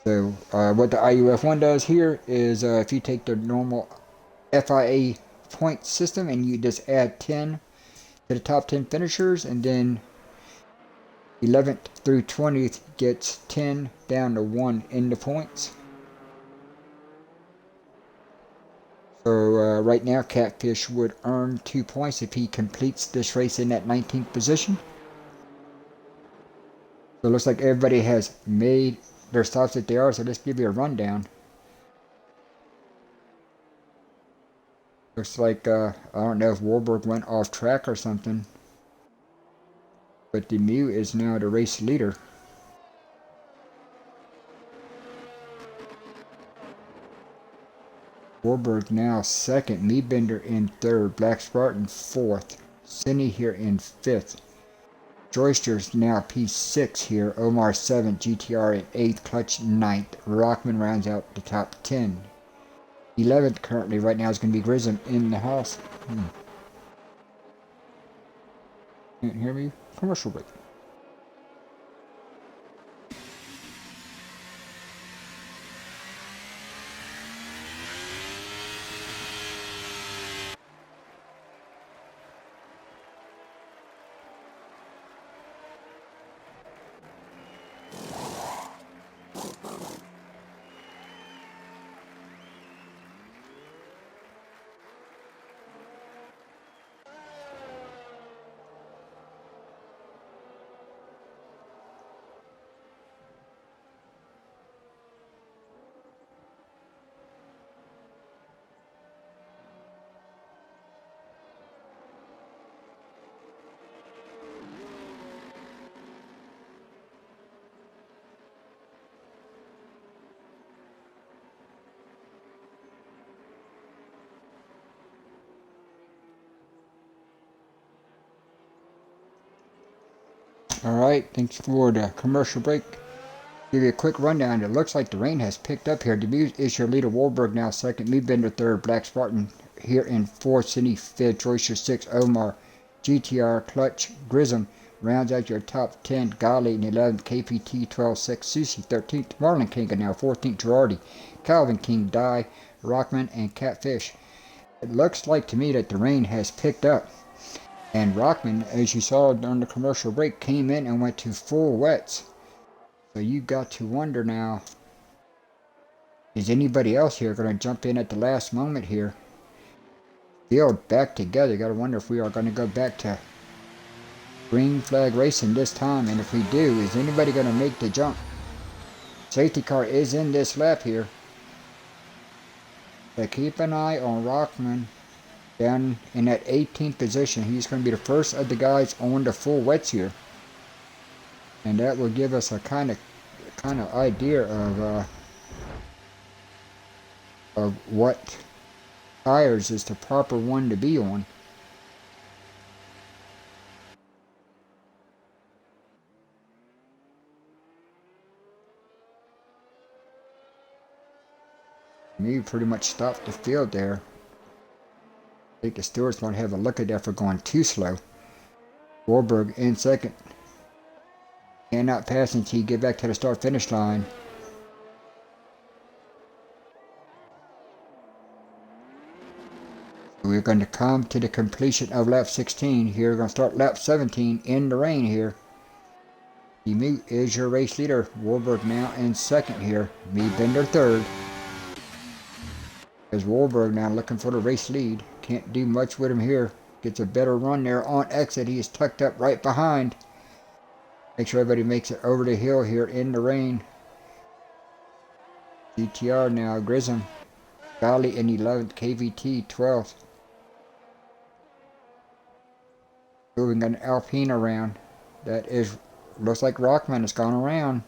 So what the IUF1 does here is if you take the normal FIA point system and you just add 10 to the top 10 finishers, and then 11th through 20th gets 10 down to 1 in the points. So right now, Catfish would earn 2 points if he completes this race in that 19th position. So it looks like everybody has made their stops that they are, so let's give you a rundown. Looks like, I don't know if Warburg went off track or something, but the Mew is now the race leader. Warburg now 2nd, Rebender in 3rd, Black Spartan 4th, Cindy here in 5th. Joyster's now P6 here, Omar 7th, GTR in 8th, Clutch 9th, Rockman rounds out the top 10. 11th currently right now is going to be Grissom in the house. Can't hear me? Commercial break. Alright, thanks for the commercial break. Give you a quick rundown. It looks like the rain has picked up here. Debut is your leader, Warburg now second, Meadbender third, Black Spartan here in fourth, City fifth, Joycer sixth, Omar, GTR, Clutch, Grism rounds out your top 10, Golly in 11th, KPT 12th, 6th, Susie 13th, Marlon King and now 14th, Girardi, Calvin King, Die, Rockman, and Catfish. It looks like to me that the rain has picked up. And Rockman, as you saw during the commercial break, came in and went to full wets. So you got to wonder now, is anybody else here going to jump in at the last moment here? Field back together. You got to wonder if we are going to go back to green flag racing this time. And if we do, is anybody going to make the jump? Safety car is in this lap here. So keep an eye on Rockman down in that 18th position. He's going to be the first of the guys on the full wets here. And that will give us a kind of idea of what tires is the proper one to be on. Me pretty much stopped the field there. I think the stewards want to have a look at that for going too slow. Warburg in second. Cannot pass until you get back to the start finish line. We're going to come to the completion of lap 16. Here we're going to start lap 17 in the rain here. Demute is your race leader. Warburg now in second here. Meadbender third. There's Warburg now looking for the race lead. Can't do much with him here. Gets a better run there on exit. He is tucked up right behind. Make sure everybody makes it over the hill here in the rain. GTR now, Grism. Golly in 11th, KVT 12th. Moving an Alpine around. That is, looks like Rockman has gone around.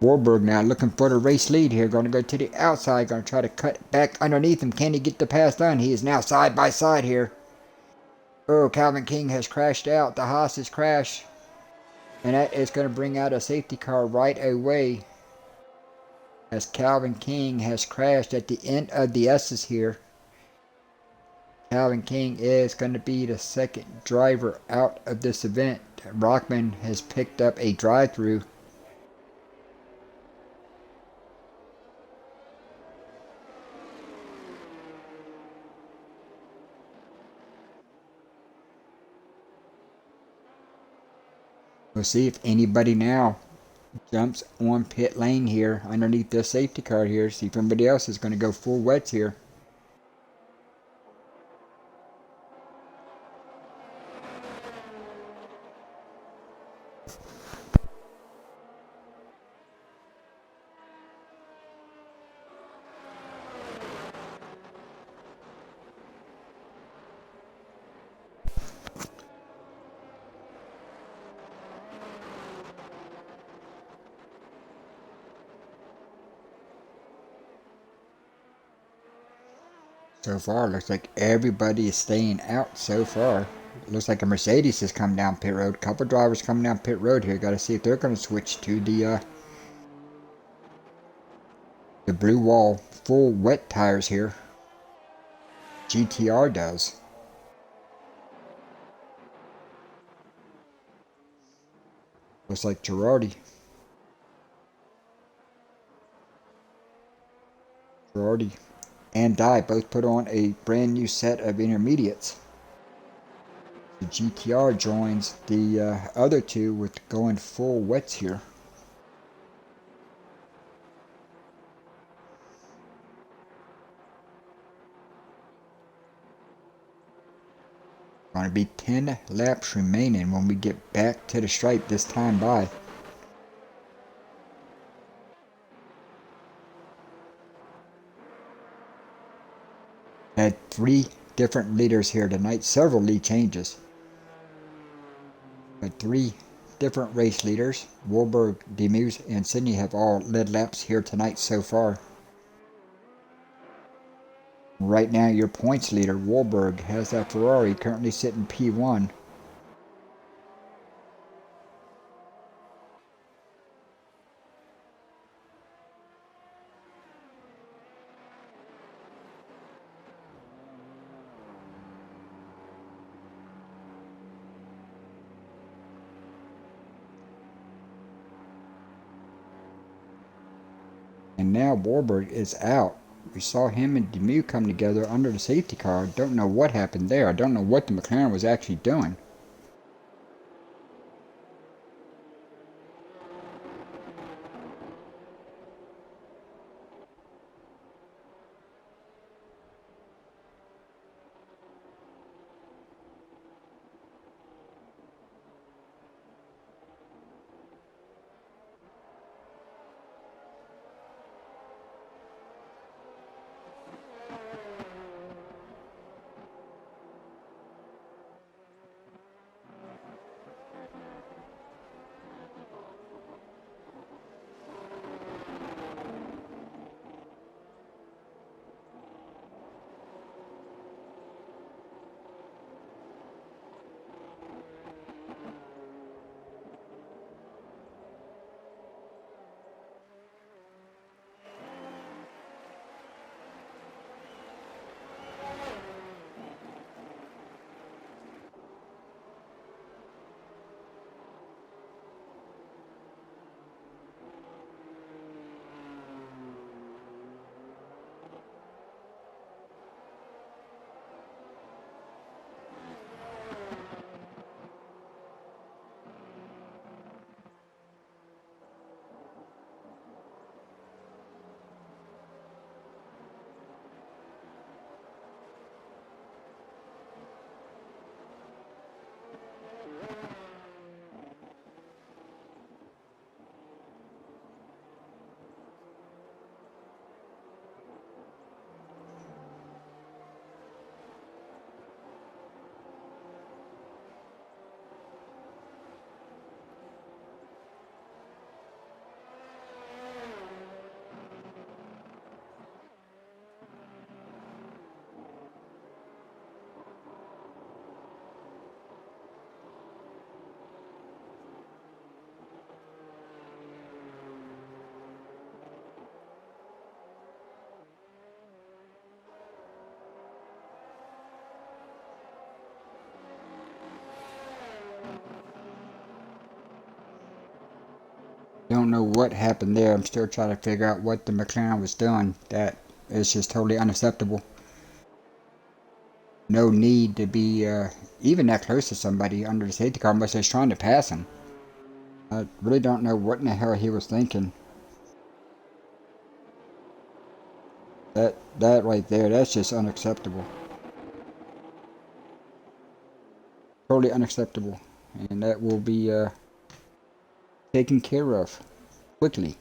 Warburg now looking for the race lead here. Going to go to the outside. Going to try to cut back underneath him. Can he get the pass done? He is now side by side here. Oh, Calvin King has crashed out. The Haas has crashed. And that is going to bring out a safety car right away. As Calvin King has crashed at the end of the S's here. Calvin King is going to be the second driver out of this event. Rockman has picked up a drive-through. We'll see if anybody now jumps on pit lane here underneath the safety car here. See if anybody else is going to go full wets here. So far, looks like everybody is staying out so far. Looks like a Mercedes has come down pit road. A couple drivers coming down pit road here. Got to see if they're going to switch to the blue wall full wet tires here. GTR does. Looks like Girardi and Die both put on a brand new set of intermediates. The GTR joins the other two with going full wets here. Going to be 10 laps remaining when we get back to the stripe this time by. Had 3 different leaders here tonight, several lead changes. But 3 different race leaders. Wahlberg, Demuse, and Sydney have all led laps here tonight so far. Right now, your points leader, Wahlberg, has that Ferrari currently sitting P1. And now Wahlberg is out. We saw him and Demuse come together under the safety car. Don't know what happened there. I don't know what the McLaren was actually doing. Don't know what happened there. I'm still trying to figure out what the McLaren was doing. That is just totally unacceptable. No need to be even that close to somebody under the safety car unless they're trying to pass him. I really don't know what in the hell he was thinking. That right there, that's just unacceptable. Totally unacceptable. And that will be taken care of quickly.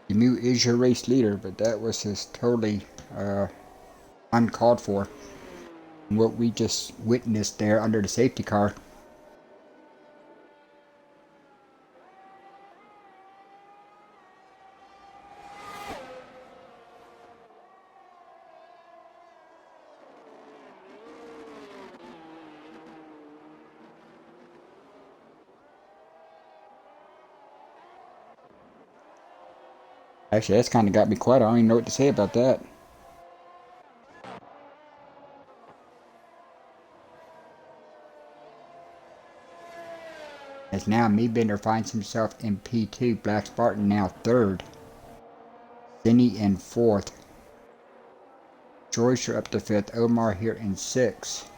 Emu is your race leader, but that was just totally uncalled for. What we just witnessed there under the safety car. Actually, that's kind of got me quiet. I don't even know what to say about that. As now Meebender finds himself in P2, Black Spartan now 3rd. Zinni in 4th. Joyce up to 5th. Omar here in 6th.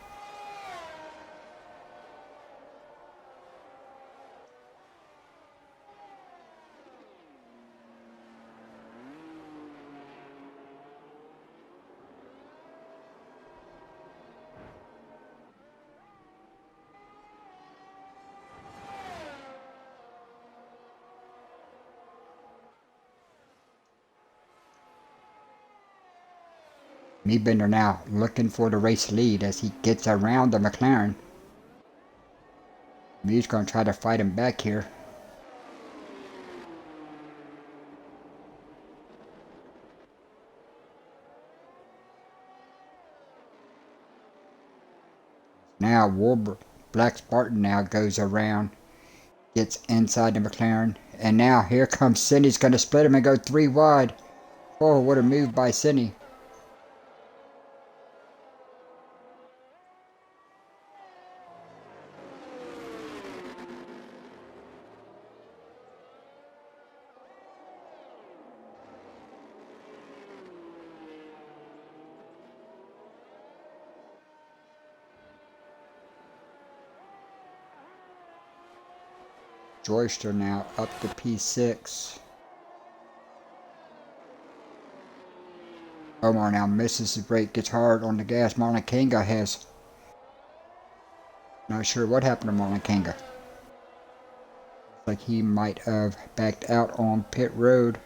Meebender now looking for the race lead as he gets around the McLaren. Mee's going to try to fight him back here. Now Black Spartan now goes around, gets inside the McLaren, and now here comes Cindy's going to split him and go 3 wide. Oh, what a move by Cindy. Joyster now up to P6. Omar now misses his brake, gets hard on the gas. Marlon Kanga has. Not sure what happened to Marlon Kanga. Looks like he might have backed out on pit road.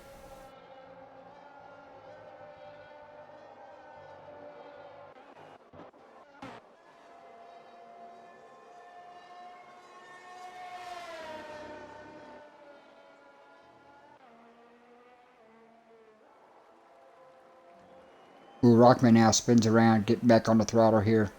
Ooh, Rockman now spins around, getting back on the throttle here.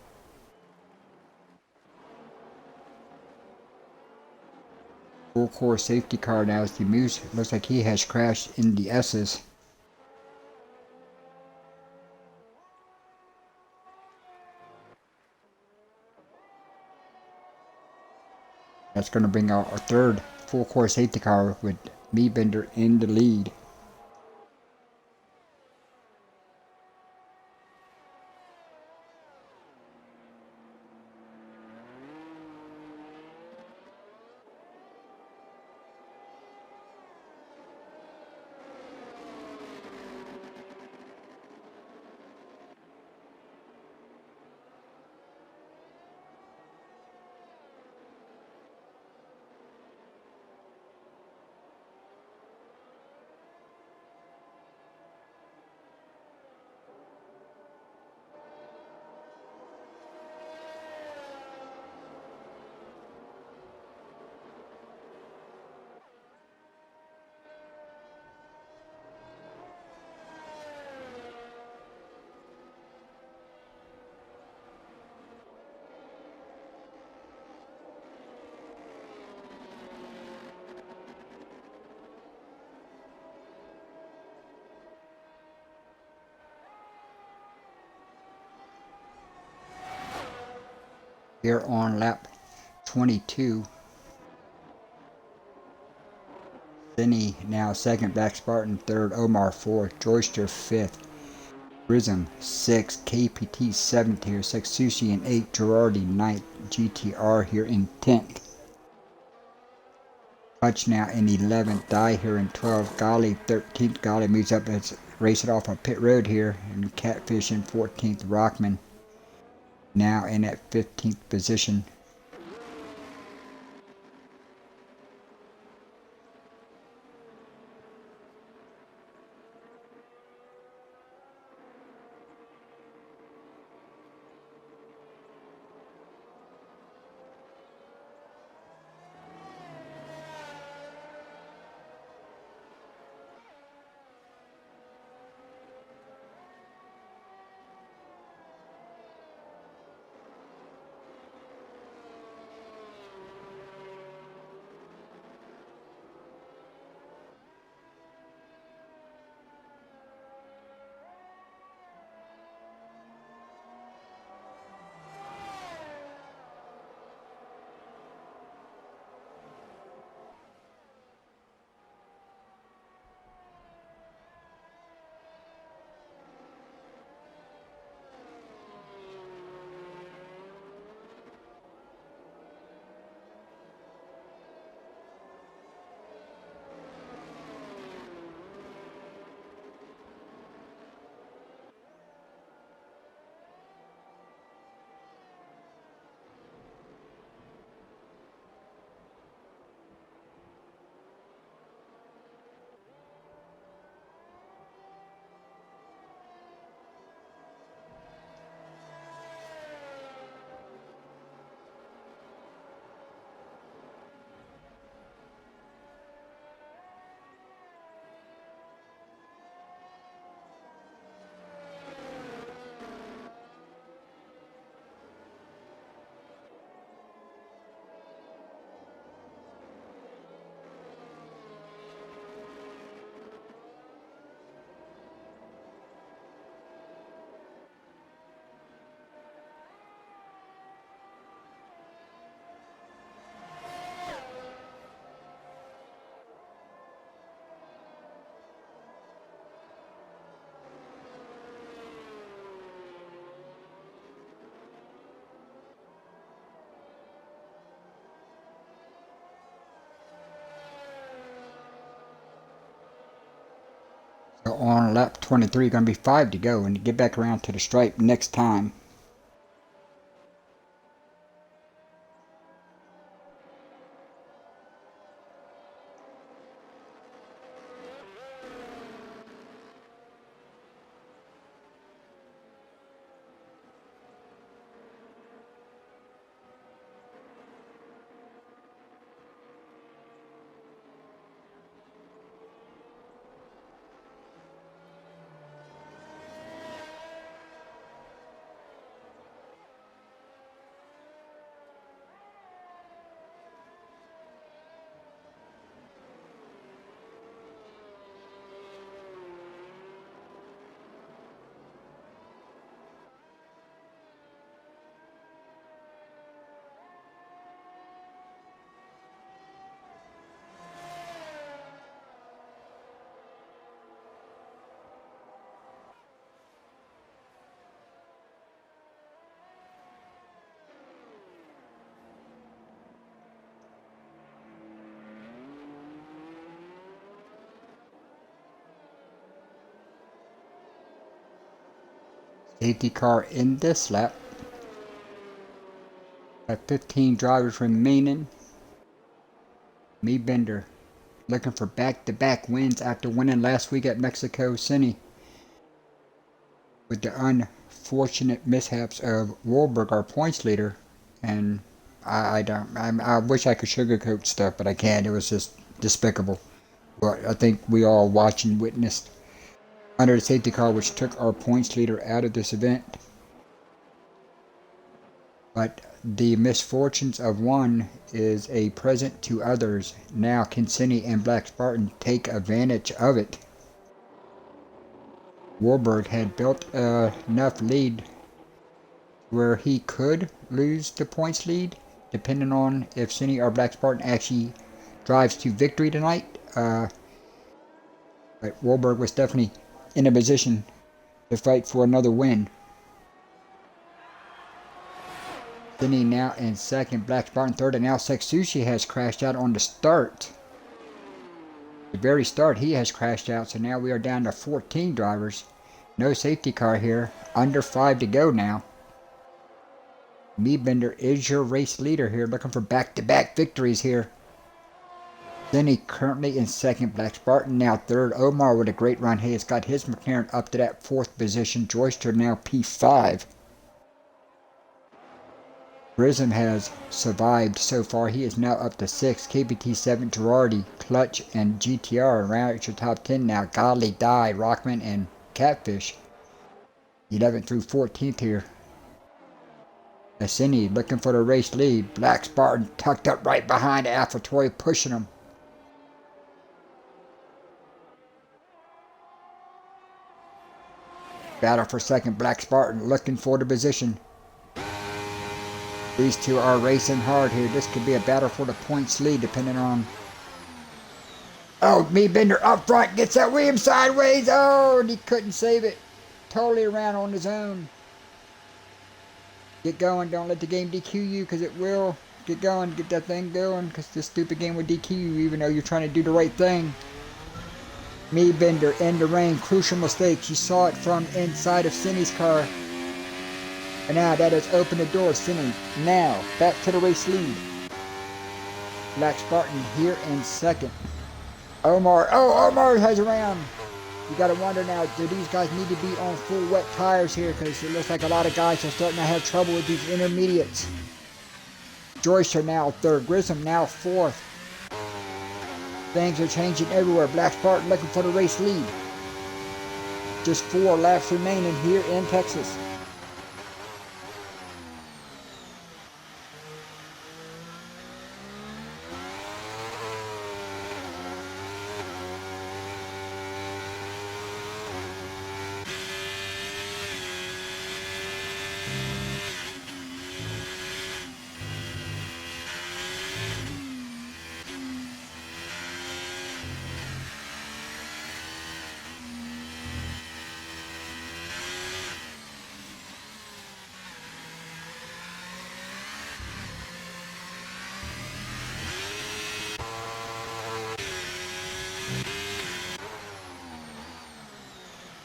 Full core safety car now as he moves. Looks like he has crashed in the S's. That's going to bring out a third full core safety car with Meebender in the lead. Here on lap 22. Finney now second, Black Spartan third, Omar fourth, Joyster fifth, Prism 6th, KPT 7th here, 6th, Sushi in 8th, Girardi 9th, GTR here in 10th. Hutch now in 11th, Die here in 12th, Golly 13th, Golly moves up as racing off of pit road here, and Catfish in 14th, Rockman now in at 15th position. So on lap 23, going to be 5 to go, and get back around to the stripe next time. Safety car in this lap. Have 15 drivers remaining. Me Bender looking for back-to-back wins after winning last week at Mexico City. With the unfortunate mishaps of Wahlberg, our points leader, and I wish I could sugarcoat stuff, but I can't. It was just despicable. But I think we all watched and witnessed under the safety car, which took our points leader out of this event. But the misfortunes of one is a present to others. Now Kinsini and Black Spartan take advantage of it. Wahlberg had built enough lead where he could lose the points lead, depending on if Cine or Black Spartan actually drives to victory tonight. But Wahlberg was definitely in a position to fight for another win. Cine now in second, Black Spartan third, and now Seksushi has crashed out on the start. The very start he has crashed out, so now we are down to 14 drivers. No safety car here, under 5 to go now. Meebender is your race leader here, looking for back-to-back victories here. Cine currently in second, Black Spartan now third. Omar with a great run. He has got his McLaren up to that 4th position. Joyster now P5. Grissom has survived so far. He is now up to 6. KBT7, Girardi, Clutch, and GTR around your top 10 now. Godly, Die, Rockman, and Catfish. 11th through 14th here. Cine looking for the race lead. Black Spartan tucked up right behind AlphaTauri, pushing him. Battle for second, Black Spartan looking for the position. These two are racing hard here. This could be a battle for the points lead, depending on... Oh, Meebender up front, gets that Williams sideways. Oh, and he couldn't save it. Totally around on his own. Get going, don't let the game DQ you, because it will. Get going, get that thing going, because this stupid game will DQ you, even though you're trying to do the right thing. Meebender in the rain, crucial mistake. He saw it from inside of Cine's car. And now that has opened the door. Cine now back to the race lead. Black Spartan here in second. Omar, oh, Omar has around. You gotta wonder now, do these guys need to be on full wet tires here? Because it looks like a lot of guys are starting to have trouble with these intermediates. Joyce are now third. Grissom now fourth. Things are changing everywhere. Black Spartan looking for the race lead. Just 4 laps remaining here in Texas.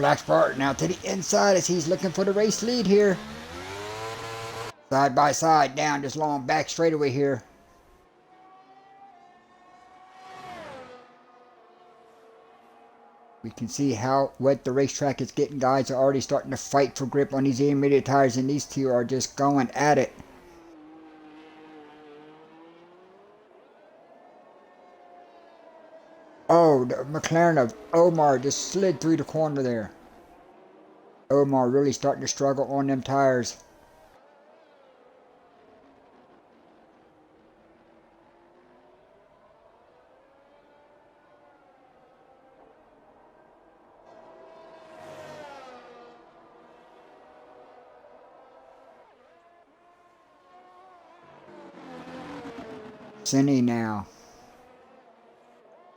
Black Spartan out to the inside as he's looking for the race lead here. Side by side down this long back straightaway here. We can see how wet the racetrack is getting. Guys are already starting to fight for grip on these intermediate tires, and these two are just going at it. Oh, the McLaren of Omar just slid through the corner there. Omar really starting to struggle on them tires. Cine now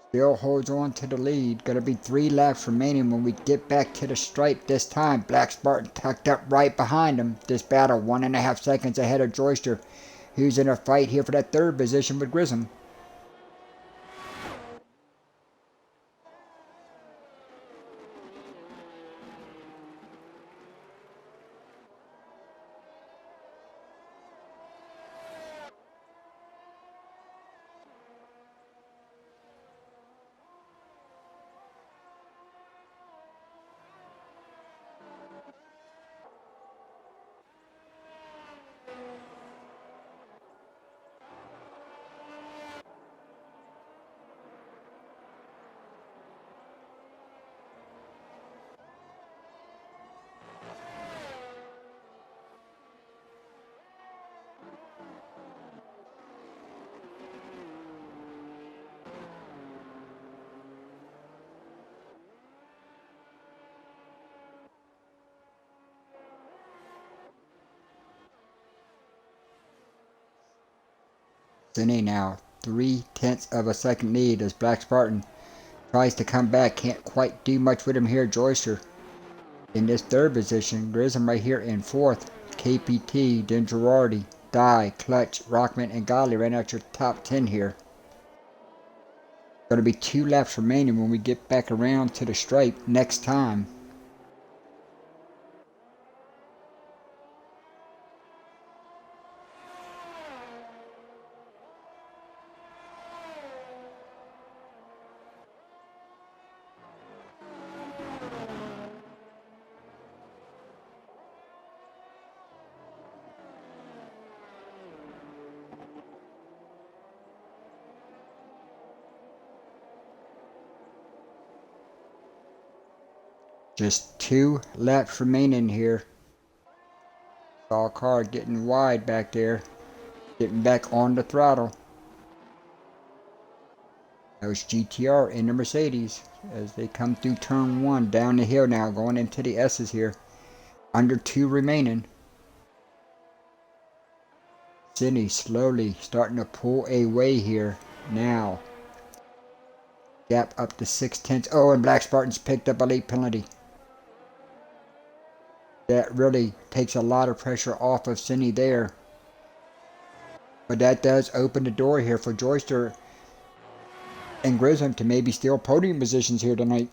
still holds on to the lead. Gonna be 3 laps remaining when we get back to the stripe this time. Black Spartan tucked up right behind him. This battle 1.5 seconds ahead of Joyster, who's in a fight here for that 3rd position with Grissom. Cine now 0.3 of a second lead as Black Spartan tries to come back. Can't quite do much with him here. Joyster in this 3rd position. Grissom right here in 4th. KPT, then Girardi, Dye, Clutch, Rockman, and Godley right out your top 10 here. Going to be 2 laps remaining when we get back around to the stripe next time. Just 2 laps remaining here. Saw a car getting wide back there. Getting back on the throttle. That was GTR in the Mercedes as they come through turn 1 down the hill now, going into the S's here. Under 2 remaining. Cine slowly starting to pull away here now. Gap up to 0.6. Oh, and Black Spartan's picked up a late penalty. That really takes a lot of pressure off of Cine there. But that does open the door here for Joyster and Grissom to maybe steal podium positions here tonight.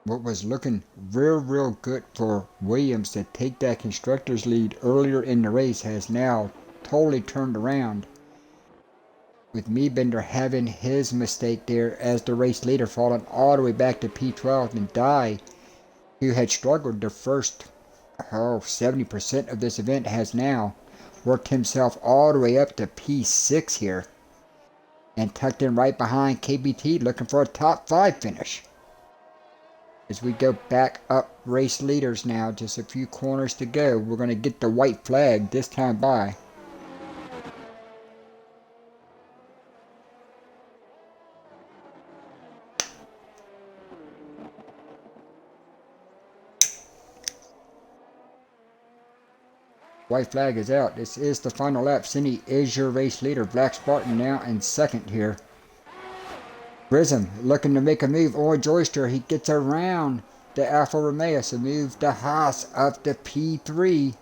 What was looking real good for Williams to take that constructor's lead earlier in the race has now totally turned around, with Meebender having his mistake there as the race leader, falling all the way back to P12, and Dye, who had struggled the first 70% of this event, has now worked himself all the way up to P6 here and tucked in right behind KBT, looking for a top 5 finish. As we go back up race leaders now, just a few corners to go. We're going to get the white flag this time by. White flag is out. This is the final lap. Cine is your race leader. Black Spartan now in 2nd here. Grissom looking to make a move on Joyster. He gets around the Alfa Romeo, so move the Haas up to P3.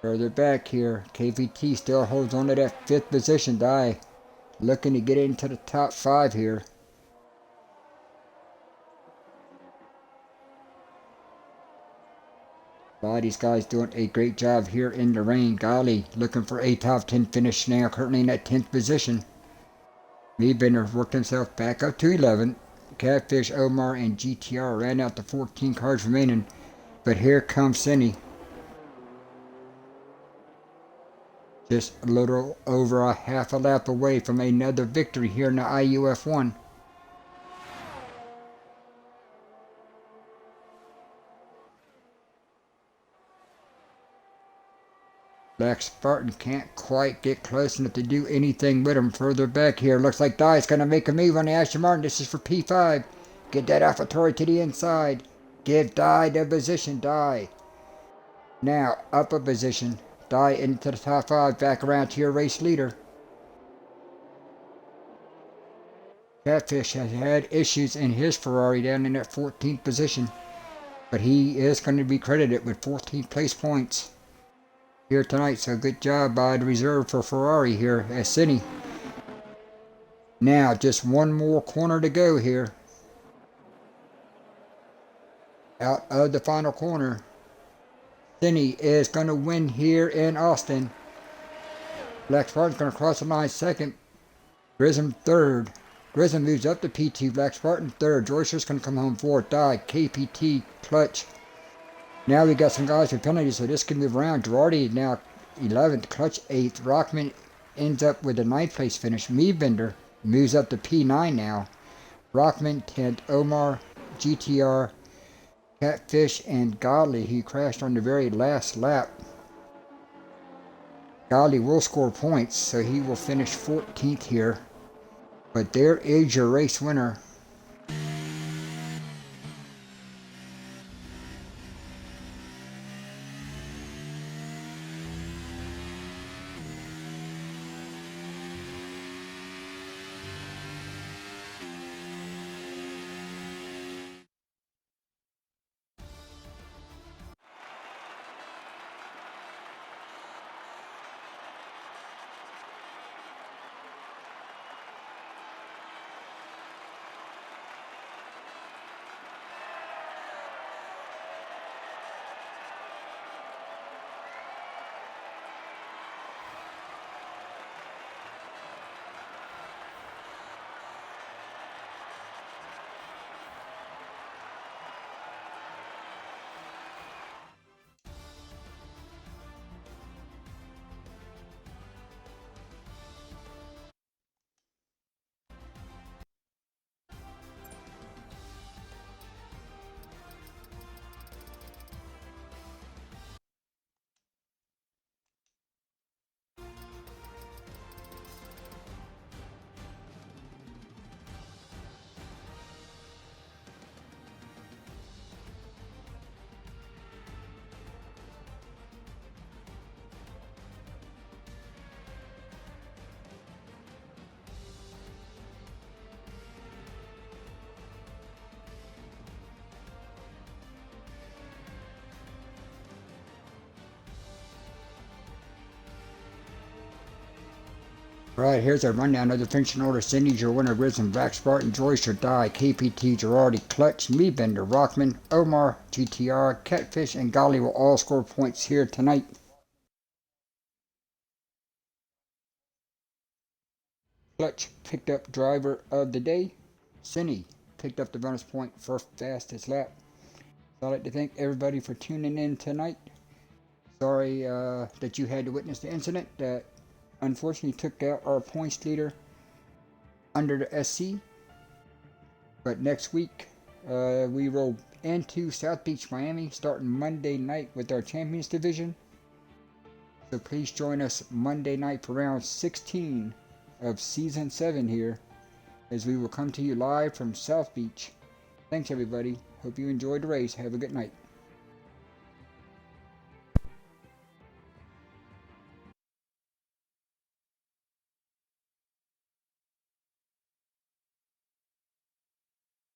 Further back here, KVT still holds on to that 5th position. Die looking to get into the top 5 here. A lot of these guys doing a great job here in the rain. Golly, looking for a top 10 finish now, currently in that 10th position. Meebender worked himself back up to 11. Catfish, Omar, and GTR ran out the 14 cars remaining. But here comes Cindy. Just a little over a half a lap away from another victory here in the IUF1. Black Spartan can't quite get close enough to do anything with him. Further back here, looks like Dye's going to make a move on the Aston Martin. This is for P5. Get that AlphaTauri to the inside. Give Dye the position, Dye. Now, up a position. Dye into the top 5, back around to your race leader. Catfish has had issues in his Ferrari down in that 14th position. But he is going to be credited with 14th place points here tonight, so good job by the reserve for Ferrari here at Cine. Now just one more corner to go here. Out of the final corner, Cine is going to win here in Austin. Black Spartan's going to cross the line second. Grissom third. Grissom moves up to P2. Black Spartan third. Joycer's going to come home fourth. Die. KPT clutch. Now we got some guys with penalties, so this can move around. Girardi now 11th, Clutch 8th. Rockman ends up with a 9th place finish. Meebender moves up to P9 now. Rockman 10th, Omar, GTR, Catfish, and Godley, who crashed on the very last lap. Godley will score points, so he will finish 14th here. But there is your race winner. Right, here's a rundown of the finishing order. Cindy's your winner. Grissom, Black Spartan, Joyce, Die, KPT, Girardi, Clutch, Meebender, Rockman, Omar, GTR, Catfish, and Golly will all score points here tonight. Clutch picked up driver of the day. Cindy picked up the bonus point for fastest lap. So I'd like to thank everybody for tuning in tonight. Sorry that you had to witness the incident that unfortunately took out our points leader under the SC. But next week we roll into South Beach, Miami, starting Monday night with our Champions Division. So please join us Monday night for round 16 of Season 7 here, as we will come to you live from South Beach. Thanks everybody. Hope you enjoyed the race. Have a good night.